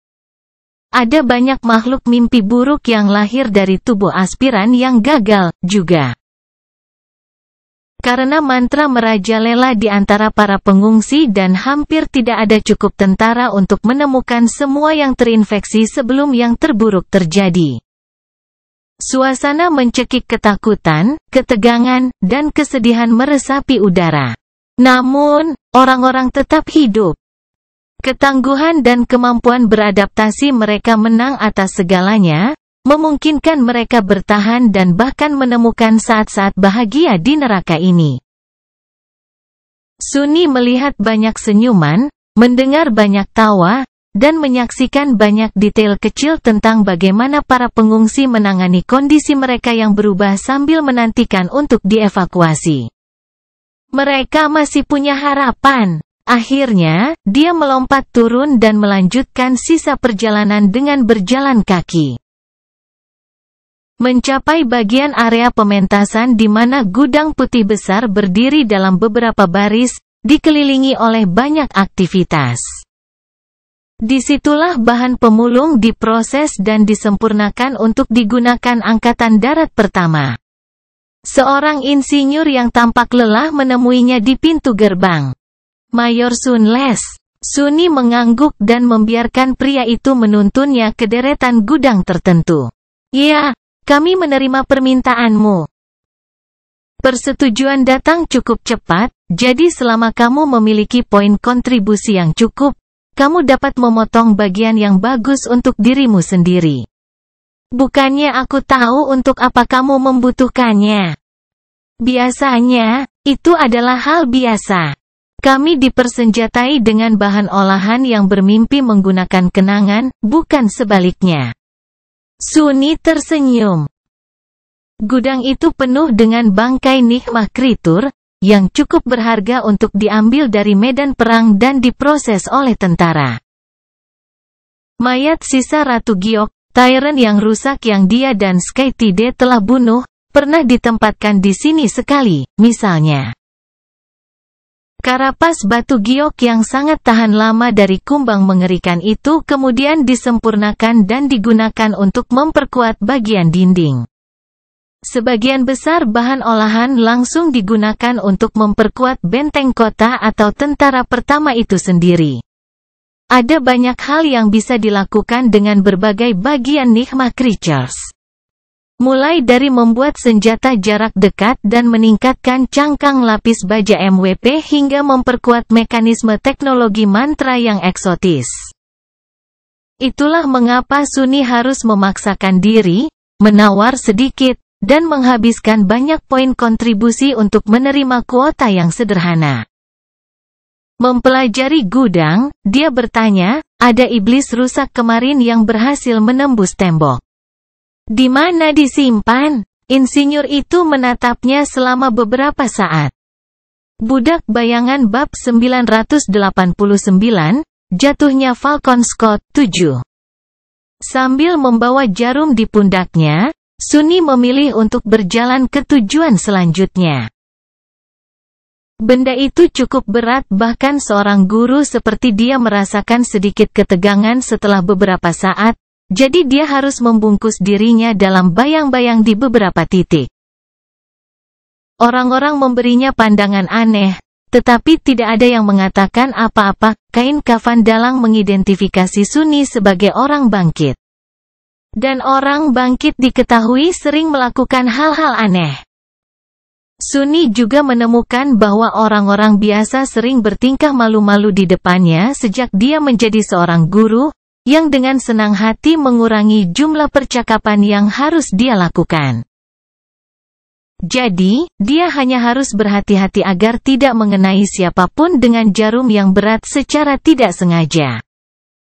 Ada banyak makhluk mimpi buruk yang lahir dari tubuh aspiran yang gagal, juga. Karena mantra merajalela di antara para pengungsi dan hampir tidak ada cukup tentara untuk menemukan semua yang terinfeksi sebelum yang terburuk terjadi. Suasana mencekik ketakutan, ketegangan, dan kesedihan meresapi udara. Namun, orang-orang tetap hidup. Ketangguhan dan kemampuan beradaptasi mereka menang atas segalanya, memungkinkan mereka bertahan dan bahkan menemukan saat-saat bahagia di neraka ini. Sunni melihat banyak senyuman, mendengar banyak tawa, dan menyaksikan banyak detail kecil tentang bagaimana para pengungsi menangani kondisi mereka yang berubah sambil menantikan untuk dievakuasi. Mereka masih punya harapan. Akhirnya, dia melompat turun dan melanjutkan sisa perjalanan dengan berjalan kaki. Mencapai bagian area pementasan di mana gudang putih besar berdiri dalam beberapa baris, dikelilingi oleh banyak aktivitas. Disitulah bahan pemulung diproses dan disempurnakan untuk digunakan Angkatan Darat Pertama. Seorang insinyur yang tampak lelah menemuinya di pintu gerbang. Mayor Sunles. Sunni mengangguk dan membiarkan pria itu menuntunnya ke deretan gudang tertentu. Ya. Kami menerima permintaanmu. Persetujuan datang cukup cepat, jadi selama kamu memiliki poin kontribusi yang cukup, kamu dapat memotong bagian yang bagus untuk dirimu sendiri. Bukannya aku tahu untuk apa kamu membutuhkannya. Biasanya, itu adalah hal biasa. Kami dipersenjatai dengan bahan olahan yang bermimpi menggunakan kenangan, bukan sebaliknya. Sunni tersenyum. Gudang itu penuh dengan bangkai nikmah kritur, yang cukup berharga untuk diambil dari medan perang dan diproses oleh tentara. Mayat sisa Ratu Giok, Tyrant yang rusak yang dia dan Skytide telah bunuh, pernah ditempatkan di sini sekali, misalnya. Karapas batu giok yang sangat tahan lama dari kumbang mengerikan itu kemudian disempurnakan dan digunakan untuk memperkuat bagian dinding. Sebagian besar bahan olahan langsung digunakan untuk memperkuat benteng kota atau tentara pertama itu sendiri. Ada banyak hal yang bisa dilakukan dengan berbagai bagian nikmah creatures. Mulai dari membuat senjata jarak dekat dan meningkatkan cangkang lapis baja MVP hingga memperkuat mekanisme teknologi mantra yang eksotis. Itulah mengapa Sunni harus memaksakan diri, menawar sedikit, dan menghabiskan banyak poin kontribusi untuk menerima kuota yang sederhana. Mempelajari gudang, dia bertanya, ada iblis rusak kemarin yang berhasil menembus tembok. Di mana disimpan? Insinyur itu menatapnya selama beberapa saat. Budak bayangan bab 989, jatuhnya Falcon Scott 7. Sambil membawa jarum di pundaknya, Sunni memilih untuk berjalan ke tujuan selanjutnya. Benda itu cukup berat bahkan seorang guru seperti dia merasakan sedikit ketegangan setelah beberapa saat. Jadi dia harus membungkus dirinya dalam bayang-bayang di beberapa titik. Orang-orang memberinya pandangan aneh, tetapi tidak ada yang mengatakan apa-apa. Kain kafan dalang mengidentifikasi Sunni sebagai orang bangkit. Dan orang bangkit diketahui sering melakukan hal-hal aneh. Sunni juga menemukan bahwa orang-orang biasa sering bertingkah malu-malu di depannya sejak dia menjadi seorang guru, yang dengan senang hati mengurangi jumlah percakapan yang harus dia lakukan. Jadi, dia hanya harus berhati-hati agar tidak mengenai siapapun dengan jarum yang berat secara tidak sengaja.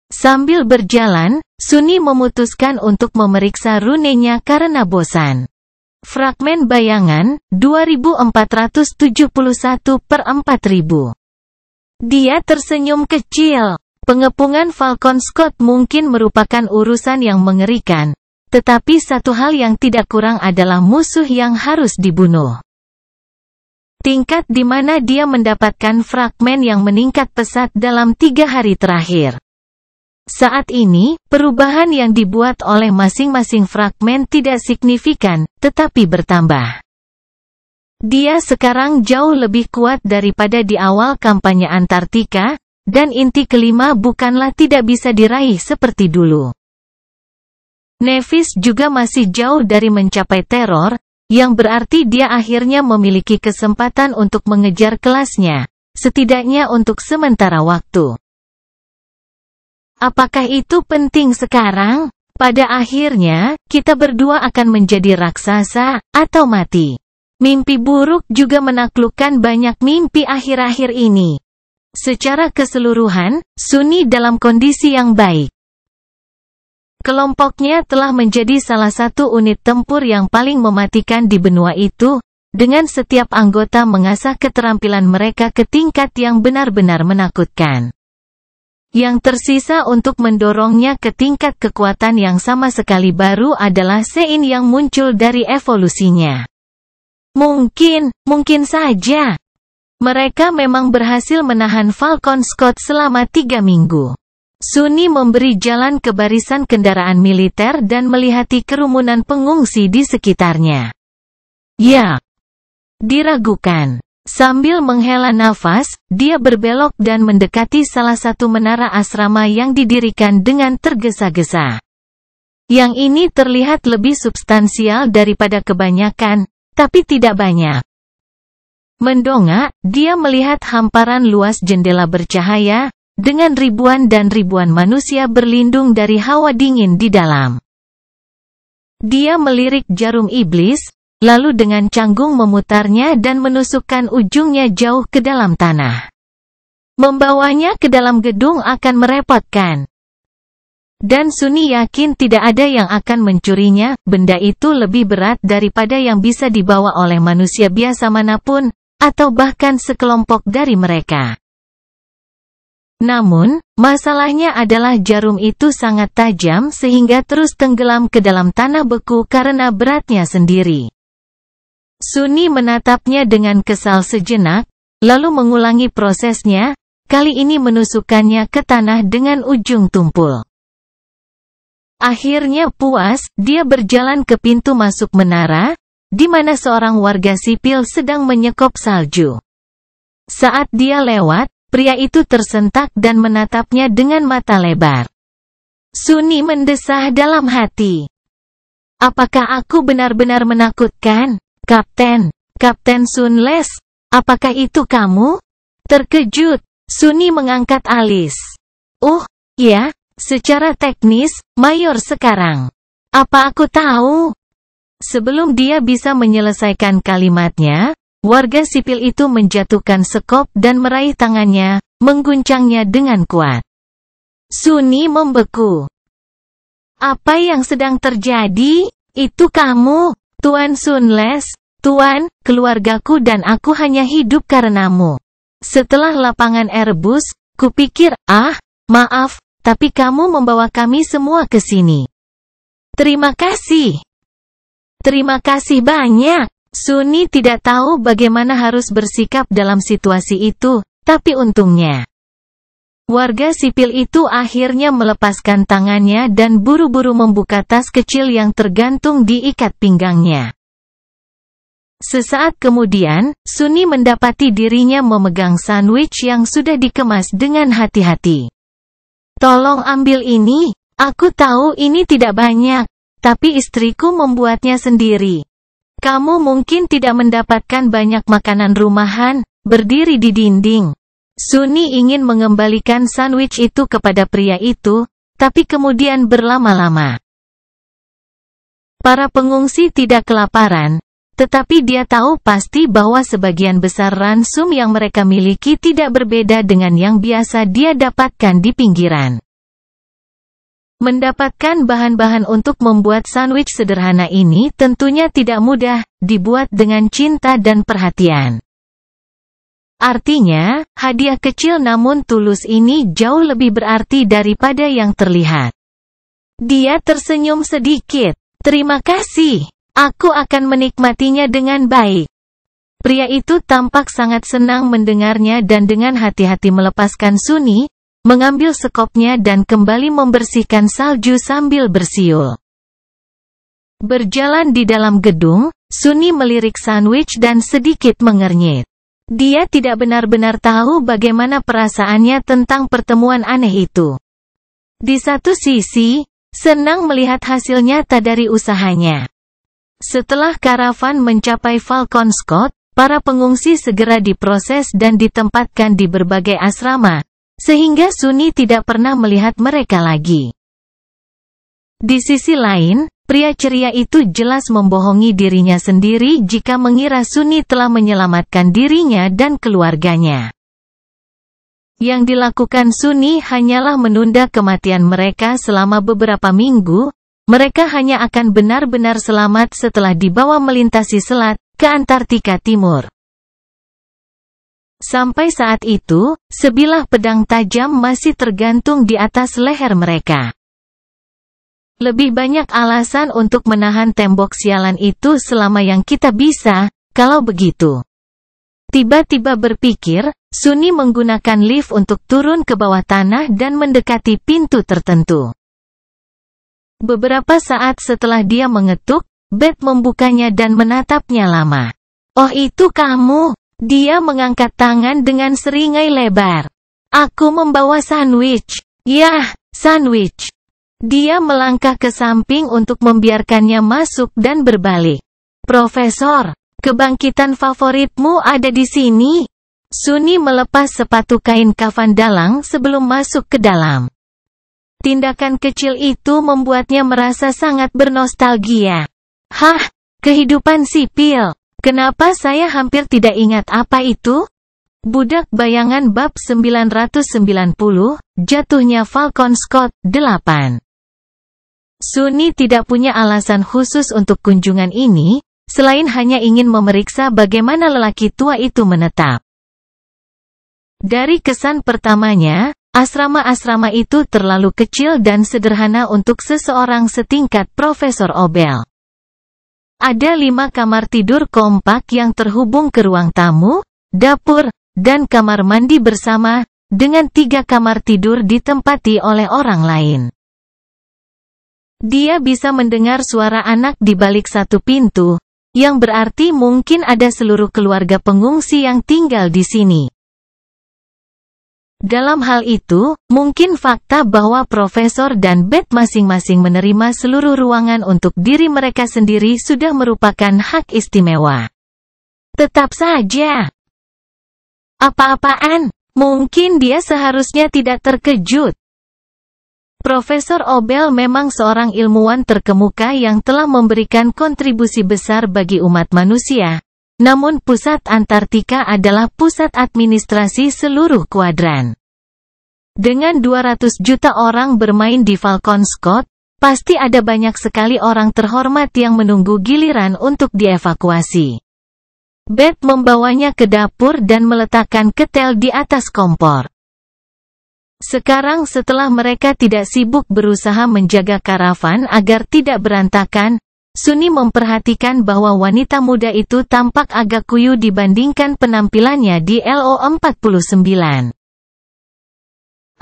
Sambil berjalan, Sunni memutuskan untuk memeriksa runenya karena bosan. Fragmen bayangan, 2471/4000. Dia tersenyum kecil. Pengepungan Falcon Scott mungkin merupakan urusan yang mengerikan, tetapi satu hal yang tidak kurang adalah musuh yang harus dibunuh. Tingkat di mana dia mendapatkan fragmen yang meningkat pesat dalam 3 hari terakhir. Saat ini, perubahan yang dibuat oleh masing-masing fragmen tidak signifikan, tetapi bertambah. Dia sekarang jauh lebih kuat daripada di awal kampanye Antartika, dan inti kelima bukanlah tidak bisa diraih seperti dulu. Nevis juga masih jauh dari mencapai teror, yang berarti dia akhirnya memiliki kesempatan untuk mengejar kelasnya, setidaknya untuk sementara waktu. Apakah itu penting sekarang? Pada akhirnya, kita berdua akan menjadi raksasa, atau mati. Mimpi buruk juga menaklukkan banyak mimpi akhir-akhir ini. Secara keseluruhan, Sunni dalam kondisi yang baik. Kelompoknya telah menjadi salah satu unit tempur yang paling mematikan di benua itu, dengan setiap anggota mengasah keterampilan mereka ke tingkat yang benar-benar menakutkan. Yang tersisa untuk mendorongnya ke tingkat kekuatan yang sama sekali baru adalah Sein yang muncul dari evolusinya. Mungkin saja. Mereka memang berhasil menahan Falcon Scott selama 3 minggu. Sunni memberi jalan ke barisan kendaraan militer dan melihati kerumunan pengungsi di sekitarnya. Ya, diragukan. Sambil menghela nafas, dia berbelok dan mendekati salah satu menara asrama yang didirikan dengan tergesa-gesa. Yang ini terlihat lebih substansial daripada kebanyakan, tapi tidak banyak. Mendongak, dia melihat hamparan luas jendela bercahaya, dengan ribuan dan ribuan manusia berlindung dari hawa dingin di dalam. Dia melirik jarum iblis, lalu dengan canggung memutarnya dan menusukkan ujungnya jauh ke dalam tanah. Membawanya ke dalam gedung akan merepotkan. Dan Sunni yakin tidak ada yang akan mencurinya, benda itu lebih berat daripada yang bisa dibawa oleh manusia biasa manapun, atau bahkan sekelompok dari mereka. Namun, masalahnya adalah jarum itu sangat tajam sehingga terus tenggelam ke dalam tanah beku karena beratnya sendiri. Sunni menatapnya dengan kesal sejenak, lalu mengulangi prosesnya, kali ini menusukkannya ke tanah dengan ujung tumpul. Akhirnya puas, dia berjalan ke pintu masuk menara, di mana seorang warga sipil sedang menyekop salju. Saat dia lewat, pria itu tersentak dan menatapnya dengan mata lebar. Sunni mendesah dalam hati. Apakah aku benar-benar menakutkan? Kapten Sunles, apakah itu kamu? Terkejut, Sunni mengangkat alis. Ya, secara teknis, Mayor sekarang. Apa aku tahu? Sebelum dia bisa menyelesaikan kalimatnya, warga sipil itu menjatuhkan sekop dan meraih tangannya, mengguncangnya dengan kuat. Sunni membeku. Apa yang sedang terjadi? Itu kamu, Tuan Sunles. Tuan, keluargaku dan aku hanya hidup karenamu. Setelah lapangan Airbus, kupikir, maaf, tapi kamu membawa kami semua ke sini. Terima kasih. Terima kasih banyak. Sunni tidak tahu bagaimana harus bersikap dalam situasi itu, tapi untungnya. Warga sipil itu akhirnya melepaskan tangannya dan buru-buru membuka tas kecil yang tergantung di ikat pinggangnya. Sesaat kemudian, Sunni mendapati dirinya memegang sandwich yang sudah dikemas dengan hati-hati. Tolong ambil ini, aku tahu ini tidak banyak, tapi istriku membuatnya sendiri. Kamu mungkin tidak mendapatkan banyak makanan rumahan, berdiri di dinding. Sunni ingin mengembalikan sandwich itu kepada pria itu, tapi kemudian berlama-lama. Para pengungsi tidak kelaparan, tetapi dia tahu pasti bahwa sebagian besar ransum yang mereka miliki tidak berbeda dengan yang biasa dia dapatkan di pinggiran. Mendapatkan bahan-bahan untuk membuat sandwich sederhana ini tentunya tidak mudah, dibuat dengan cinta dan perhatian. Artinya, hadiah kecil namun tulus ini jauh lebih berarti daripada yang terlihat. Dia tersenyum sedikit. Terima kasih. Aku akan menikmatinya dengan baik. Pria itu tampak sangat senang mendengarnya dan dengan hati-hati melepaskan Sunni, mengambil sekopnya dan kembali membersihkan salju sambil bersiul. Berjalan di dalam gedung, Sunny melirik sandwich dan sedikit mengernyit. Dia tidak benar-benar tahu bagaimana perasaannya tentang pertemuan aneh itu. Di satu sisi, senang melihat hasil nyata dari usahanya. Setelah karavan mencapai Falcon Scott, para pengungsi segera diproses dan ditempatkan di berbagai asrama, sehingga Sunny tidak pernah melihat mereka lagi. Di sisi lain, pria ceria itu jelas membohongi dirinya sendiri jika mengira Sunny telah menyelamatkan dirinya dan keluarganya. Yang dilakukan Sunny hanyalah menunda kematian mereka selama beberapa minggu. Mereka hanya akan benar-benar selamat setelah dibawa melintasi selat ke Antartika Timur. Sampai saat itu, sebilah pedang tajam masih tergantung di atas leher mereka. Lebih banyak alasan untuk menahan tembok sialan itu selama yang kita bisa, kalau begitu. Tiba-tiba berpikir, Sunny menggunakan lift untuk turun ke bawah tanah dan mendekati pintu tertentu. Beberapa saat setelah dia mengetuk, Beth membukanya dan menatapnya lama. "Oh, itu kamu?" Dia mengangkat tangan dengan seringai lebar. "Aku membawa sandwich." "Yah, sandwich." Dia melangkah ke samping untuk membiarkannya masuk dan berbalik. "Profesor, kebangkitan favoritmu ada di sini." Sunny melepas sepatu kain kafan dalang sebelum masuk ke dalam. Tindakan kecil itu membuatnya merasa sangat bernostalgia. "Hah, kehidupan sipil. Kenapa saya hampir tidak ingat apa itu?" Budak Bayangan bab 990, Jatuhnya Falcon Scott, 8. Sunny tidak punya alasan khusus untuk kunjungan ini, selain hanya ingin memeriksa bagaimana lelaki tua itu menetap. Dari kesan pertamanya, asrama-asrama itu terlalu kecil dan sederhana untuk seseorang setingkat Profesor Obel. Ada 5 kamar tidur kompak yang terhubung ke ruang tamu, dapur, dan kamar mandi bersama, dengan 3 kamar tidur ditempati oleh orang lain. Dia bisa mendengar suara anak di balik satu pintu, yang berarti mungkin ada seluruh keluarga pengungsi yang tinggal di sini. Dalam hal itu, mungkin fakta bahwa Profesor dan Beth masing-masing menerima seluruh ruangan untuk diri mereka sendiri sudah merupakan hak istimewa. Tetap saja. Apa-apaan? Mungkin dia seharusnya tidak terkejut. Profesor Obel memang seorang ilmuwan terkemuka yang telah memberikan kontribusi besar bagi umat manusia. Namun pusat Antartika adalah pusat administrasi seluruh kuadran. Dengan 200 juta orang bermain di Falcon Scott, pasti ada banyak sekali orang terhormat yang menunggu giliran untuk dievakuasi. Beth membawanya ke dapur dan meletakkan ketel di atas kompor. Sekarang setelah mereka tidak sibuk berusaha menjaga karavan agar tidak berantakan, Sunny memperhatikan bahwa wanita muda itu tampak agak kuyu dibandingkan penampilannya di LO49.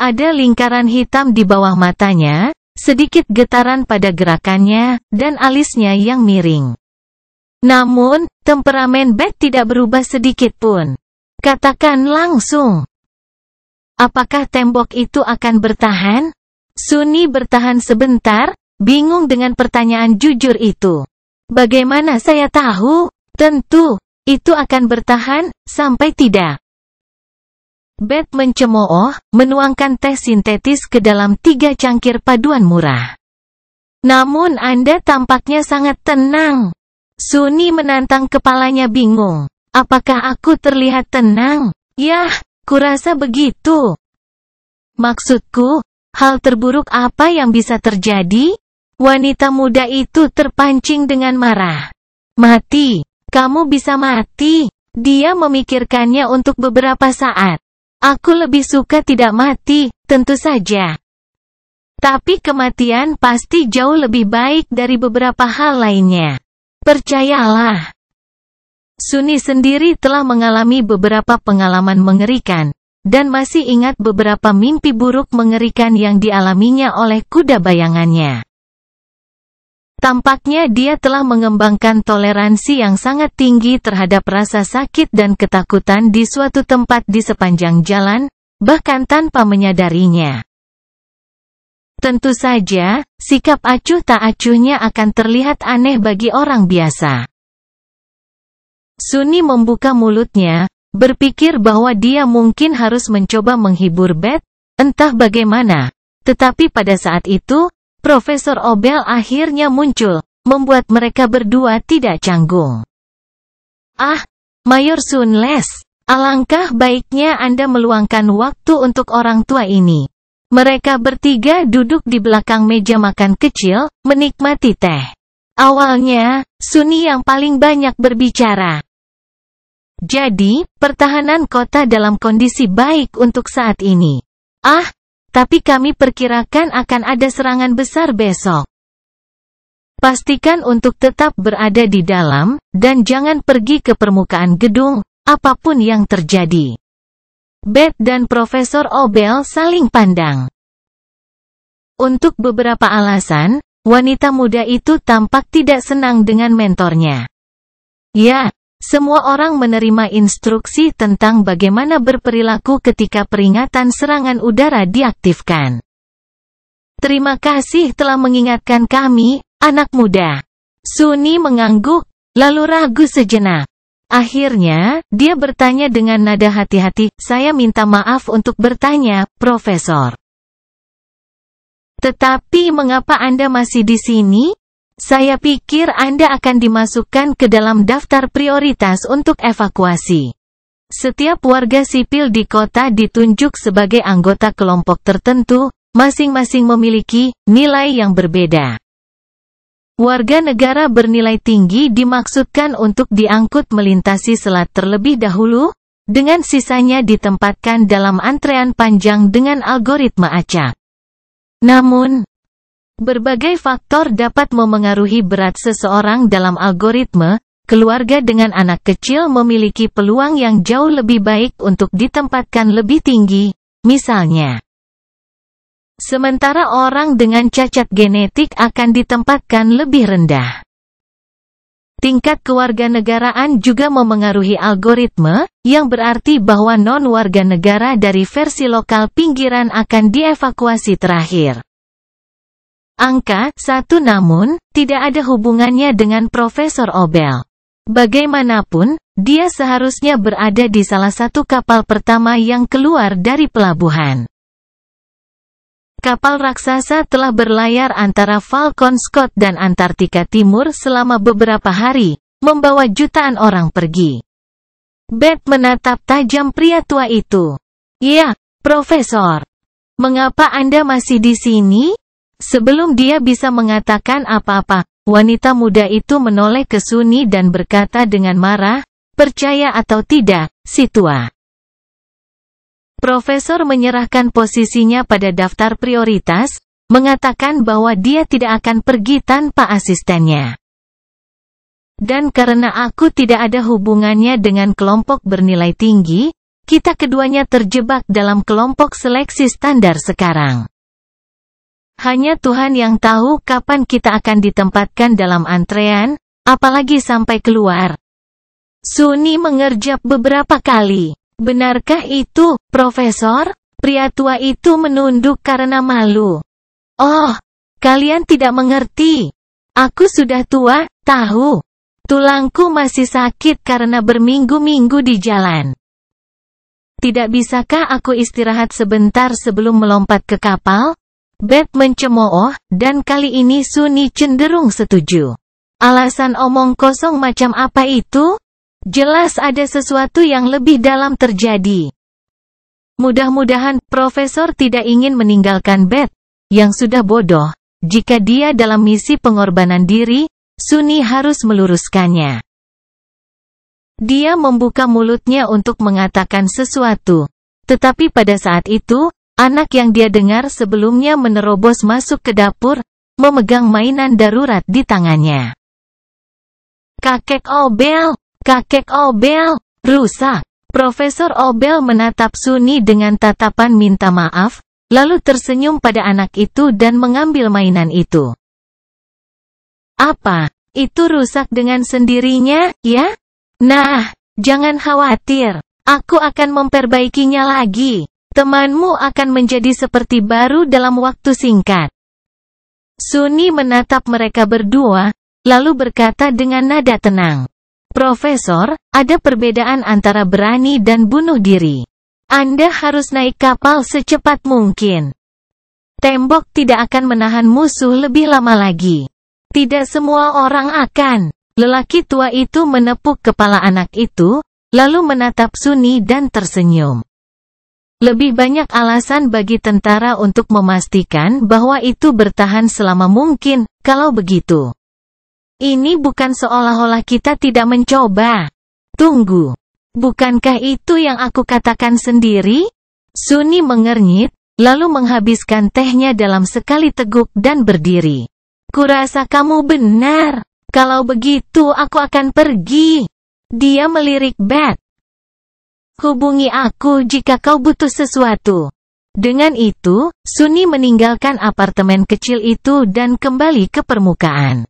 Ada lingkaran hitam di bawah matanya, sedikit getaran pada gerakannya, dan alisnya yang miring. Namun, temperamen Beth tidak berubah sedikit pun. Katakan langsung. Apakah tembok itu akan bertahan? Sunny bertahan sebentar, bingung dengan pertanyaan jujur itu. Bagaimana saya tahu? Tentu, itu akan bertahan, sampai tidak. Beth mencemooh, menuangkan teh sintetis ke dalam 3 cangkir paduan murah. Namun Anda tampaknya sangat tenang. Sunny menantang kepalanya bingung. Apakah aku terlihat tenang? Yah, kurasa begitu. Maksudku, hal terburuk apa yang bisa terjadi? Wanita muda itu terpancing dengan marah. Mati. Kamu bisa mati. Dia memikirkannya untuk beberapa saat. Aku lebih suka tidak mati, tentu saja. Tapi kematian pasti jauh lebih baik dari beberapa hal lainnya. Percayalah. Sunny sendiri telah mengalami beberapa pengalaman mengerikan, dan masih ingat beberapa mimpi buruk mengerikan yang dialaminya oleh kuda bayangannya. Tampaknya dia telah mengembangkan toleransi yang sangat tinggi terhadap rasa sakit dan ketakutan di suatu tempat di sepanjang jalan, bahkan tanpa menyadarinya. Tentu saja, sikap acuh tak acuhnya akan terlihat aneh bagi orang biasa. Sunny membuka mulutnya, berpikir bahwa dia mungkin harus mencoba menghibur Beth, entah bagaimana. Tetapi pada saat itu, Profesor Obel akhirnya muncul, membuat mereka berdua tidak canggung. "Ah, Mayor Sunles, alangkah baiknya Anda meluangkan waktu untuk orang tua ini." Mereka bertiga duduk di belakang meja makan kecil, menikmati teh. Awalnya, Sunny yang paling banyak berbicara. "Jadi, pertahanan kota dalam kondisi baik untuk saat ini. Ah, tapi kami perkirakan akan ada serangan besar besok. Pastikan untuk tetap berada di dalam, dan jangan pergi ke permukaan gedung, apapun yang terjadi." Beth dan Profesor Obel saling pandang. Untuk beberapa alasan, wanita muda itu tampak tidak senang dengan mentornya. Ya, semua orang menerima instruksi tentang bagaimana berperilaku ketika peringatan serangan udara diaktifkan. "Terima kasih telah mengingatkan kami, anak muda." Sunny mengangguk, lalu ragu sejenak. Akhirnya, dia bertanya dengan nada hati-hati, "Saya minta maaf untuk bertanya, Profesor. Tetapi mengapa Anda masih di sini? Saya pikir Anda akan dimasukkan ke dalam daftar prioritas untuk evakuasi. Setiap warga sipil di kota ditunjuk sebagai anggota kelompok tertentu, masing-masing memiliki nilai yang berbeda. Warga negara bernilai tinggi dimaksudkan untuk diangkut melintasi selat terlebih dahulu, dengan sisanya ditempatkan dalam antrean panjang dengan algoritma acak. Namun, berbagai faktor dapat memengaruhi berat seseorang dalam algoritma. Keluarga dengan anak kecil memiliki peluang yang jauh lebih baik untuk ditempatkan lebih tinggi, misalnya. Sementara orang dengan cacat genetik akan ditempatkan lebih rendah. Tingkat kewarganegaraan juga memengaruhi algoritma, yang berarti bahwa non-warganegara dari versi lokal pinggiran akan dievakuasi terakhir. Angka 1 namun, tidak ada hubungannya dengan Profesor Obel. Bagaimanapun, dia seharusnya berada di salah satu kapal pertama yang keluar dari pelabuhan. Kapal raksasa telah berlayar antara Falcon Scott dan Antartika Timur selama beberapa hari, membawa jutaan orang pergi. Beth menatap tajam pria tua itu. "Ya, Profesor. Mengapa Anda masih di sini?" Sebelum dia bisa mengatakan apa-apa, wanita muda itu menoleh ke Sunny dan berkata dengan marah, "Percaya atau tidak, si tua." Profesor menyerahkan posisinya pada daftar prioritas, mengatakan bahwa dia tidak akan pergi tanpa asistennya. "Dan karena aku tidak ada hubungannya dengan kelompok bernilai tinggi, kita keduanya terjebak dalam kelompok seleksi standar sekarang. Hanya Tuhan yang tahu kapan kita akan ditempatkan dalam antrean, apalagi sampai keluar." Sunny mengerjap beberapa kali. "Benarkah itu, Profesor?" Pria tua itu menunduk karena malu. "Oh, kalian tidak mengerti. Aku sudah tua, tahu. Tulangku masih sakit karena berminggu-minggu di jalan. Tidak bisakah aku istirahat sebentar sebelum melompat ke kapal?" Beth mencemooh, dan kali ini Sunny cenderung setuju. "Alasan omong kosong macam apa itu? Jelas ada sesuatu yang lebih dalam terjadi." Mudah-mudahan, Profesor tidak ingin meninggalkan Beth, yang sudah bodoh. Jika dia dalam misi pengorbanan diri, Sunny harus meluruskannya. Dia membuka mulutnya untuk mengatakan sesuatu. Tetapi pada saat itu, anak yang dia dengar sebelumnya menerobos masuk ke dapur, memegang mainan darurat di tangannya. "Kakek Obel! Kakek Obel! Rusak!" Profesor Obel menatap Sunny dengan tatapan minta maaf, lalu tersenyum pada anak itu dan mengambil mainan itu. Apa? Itu rusak dengan sendirinya, ya? Nah, jangan khawatir. Aku akan memperbaikinya lagi. Temanmu akan menjadi seperti baru dalam waktu singkat. Sunny menatap mereka berdua, lalu berkata dengan nada tenang. Profesor, ada perbedaan antara berani dan bunuh diri. Anda harus naik kapal secepat mungkin. Tembok tidak akan menahan musuh lebih lama lagi. Tidak semua orang akan. Lelaki tua itu menepuk kepala anak itu, lalu menatap Sunny dan tersenyum. Lebih banyak alasan bagi tentara untuk memastikan bahwa itu bertahan selama mungkin, kalau begitu. Ini bukan seolah-olah kita tidak mencoba. Tunggu. Bukankah itu yang aku katakan sendiri? Sunny mengernyit, lalu menghabiskan tehnya dalam sekali teguk dan berdiri. Kurasa kamu benar. Kalau begitu aku akan pergi. Dia melirik Beth. Hubungi aku jika kau butuh sesuatu. Dengan itu, Sunny meninggalkan apartemen kecil itu dan kembali ke permukaan.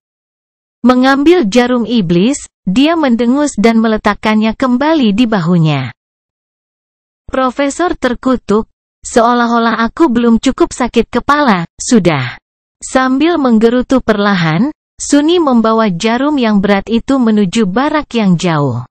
Mengambil jarum iblis, dia mendengus dan meletakkannya kembali di bahunya. Profesor terkutuk, seolah-olah aku belum cukup sakit kepala, sudah. Sambil menggerutu perlahan, Sunny membawa jarum yang berat itu menuju barak yang jauh.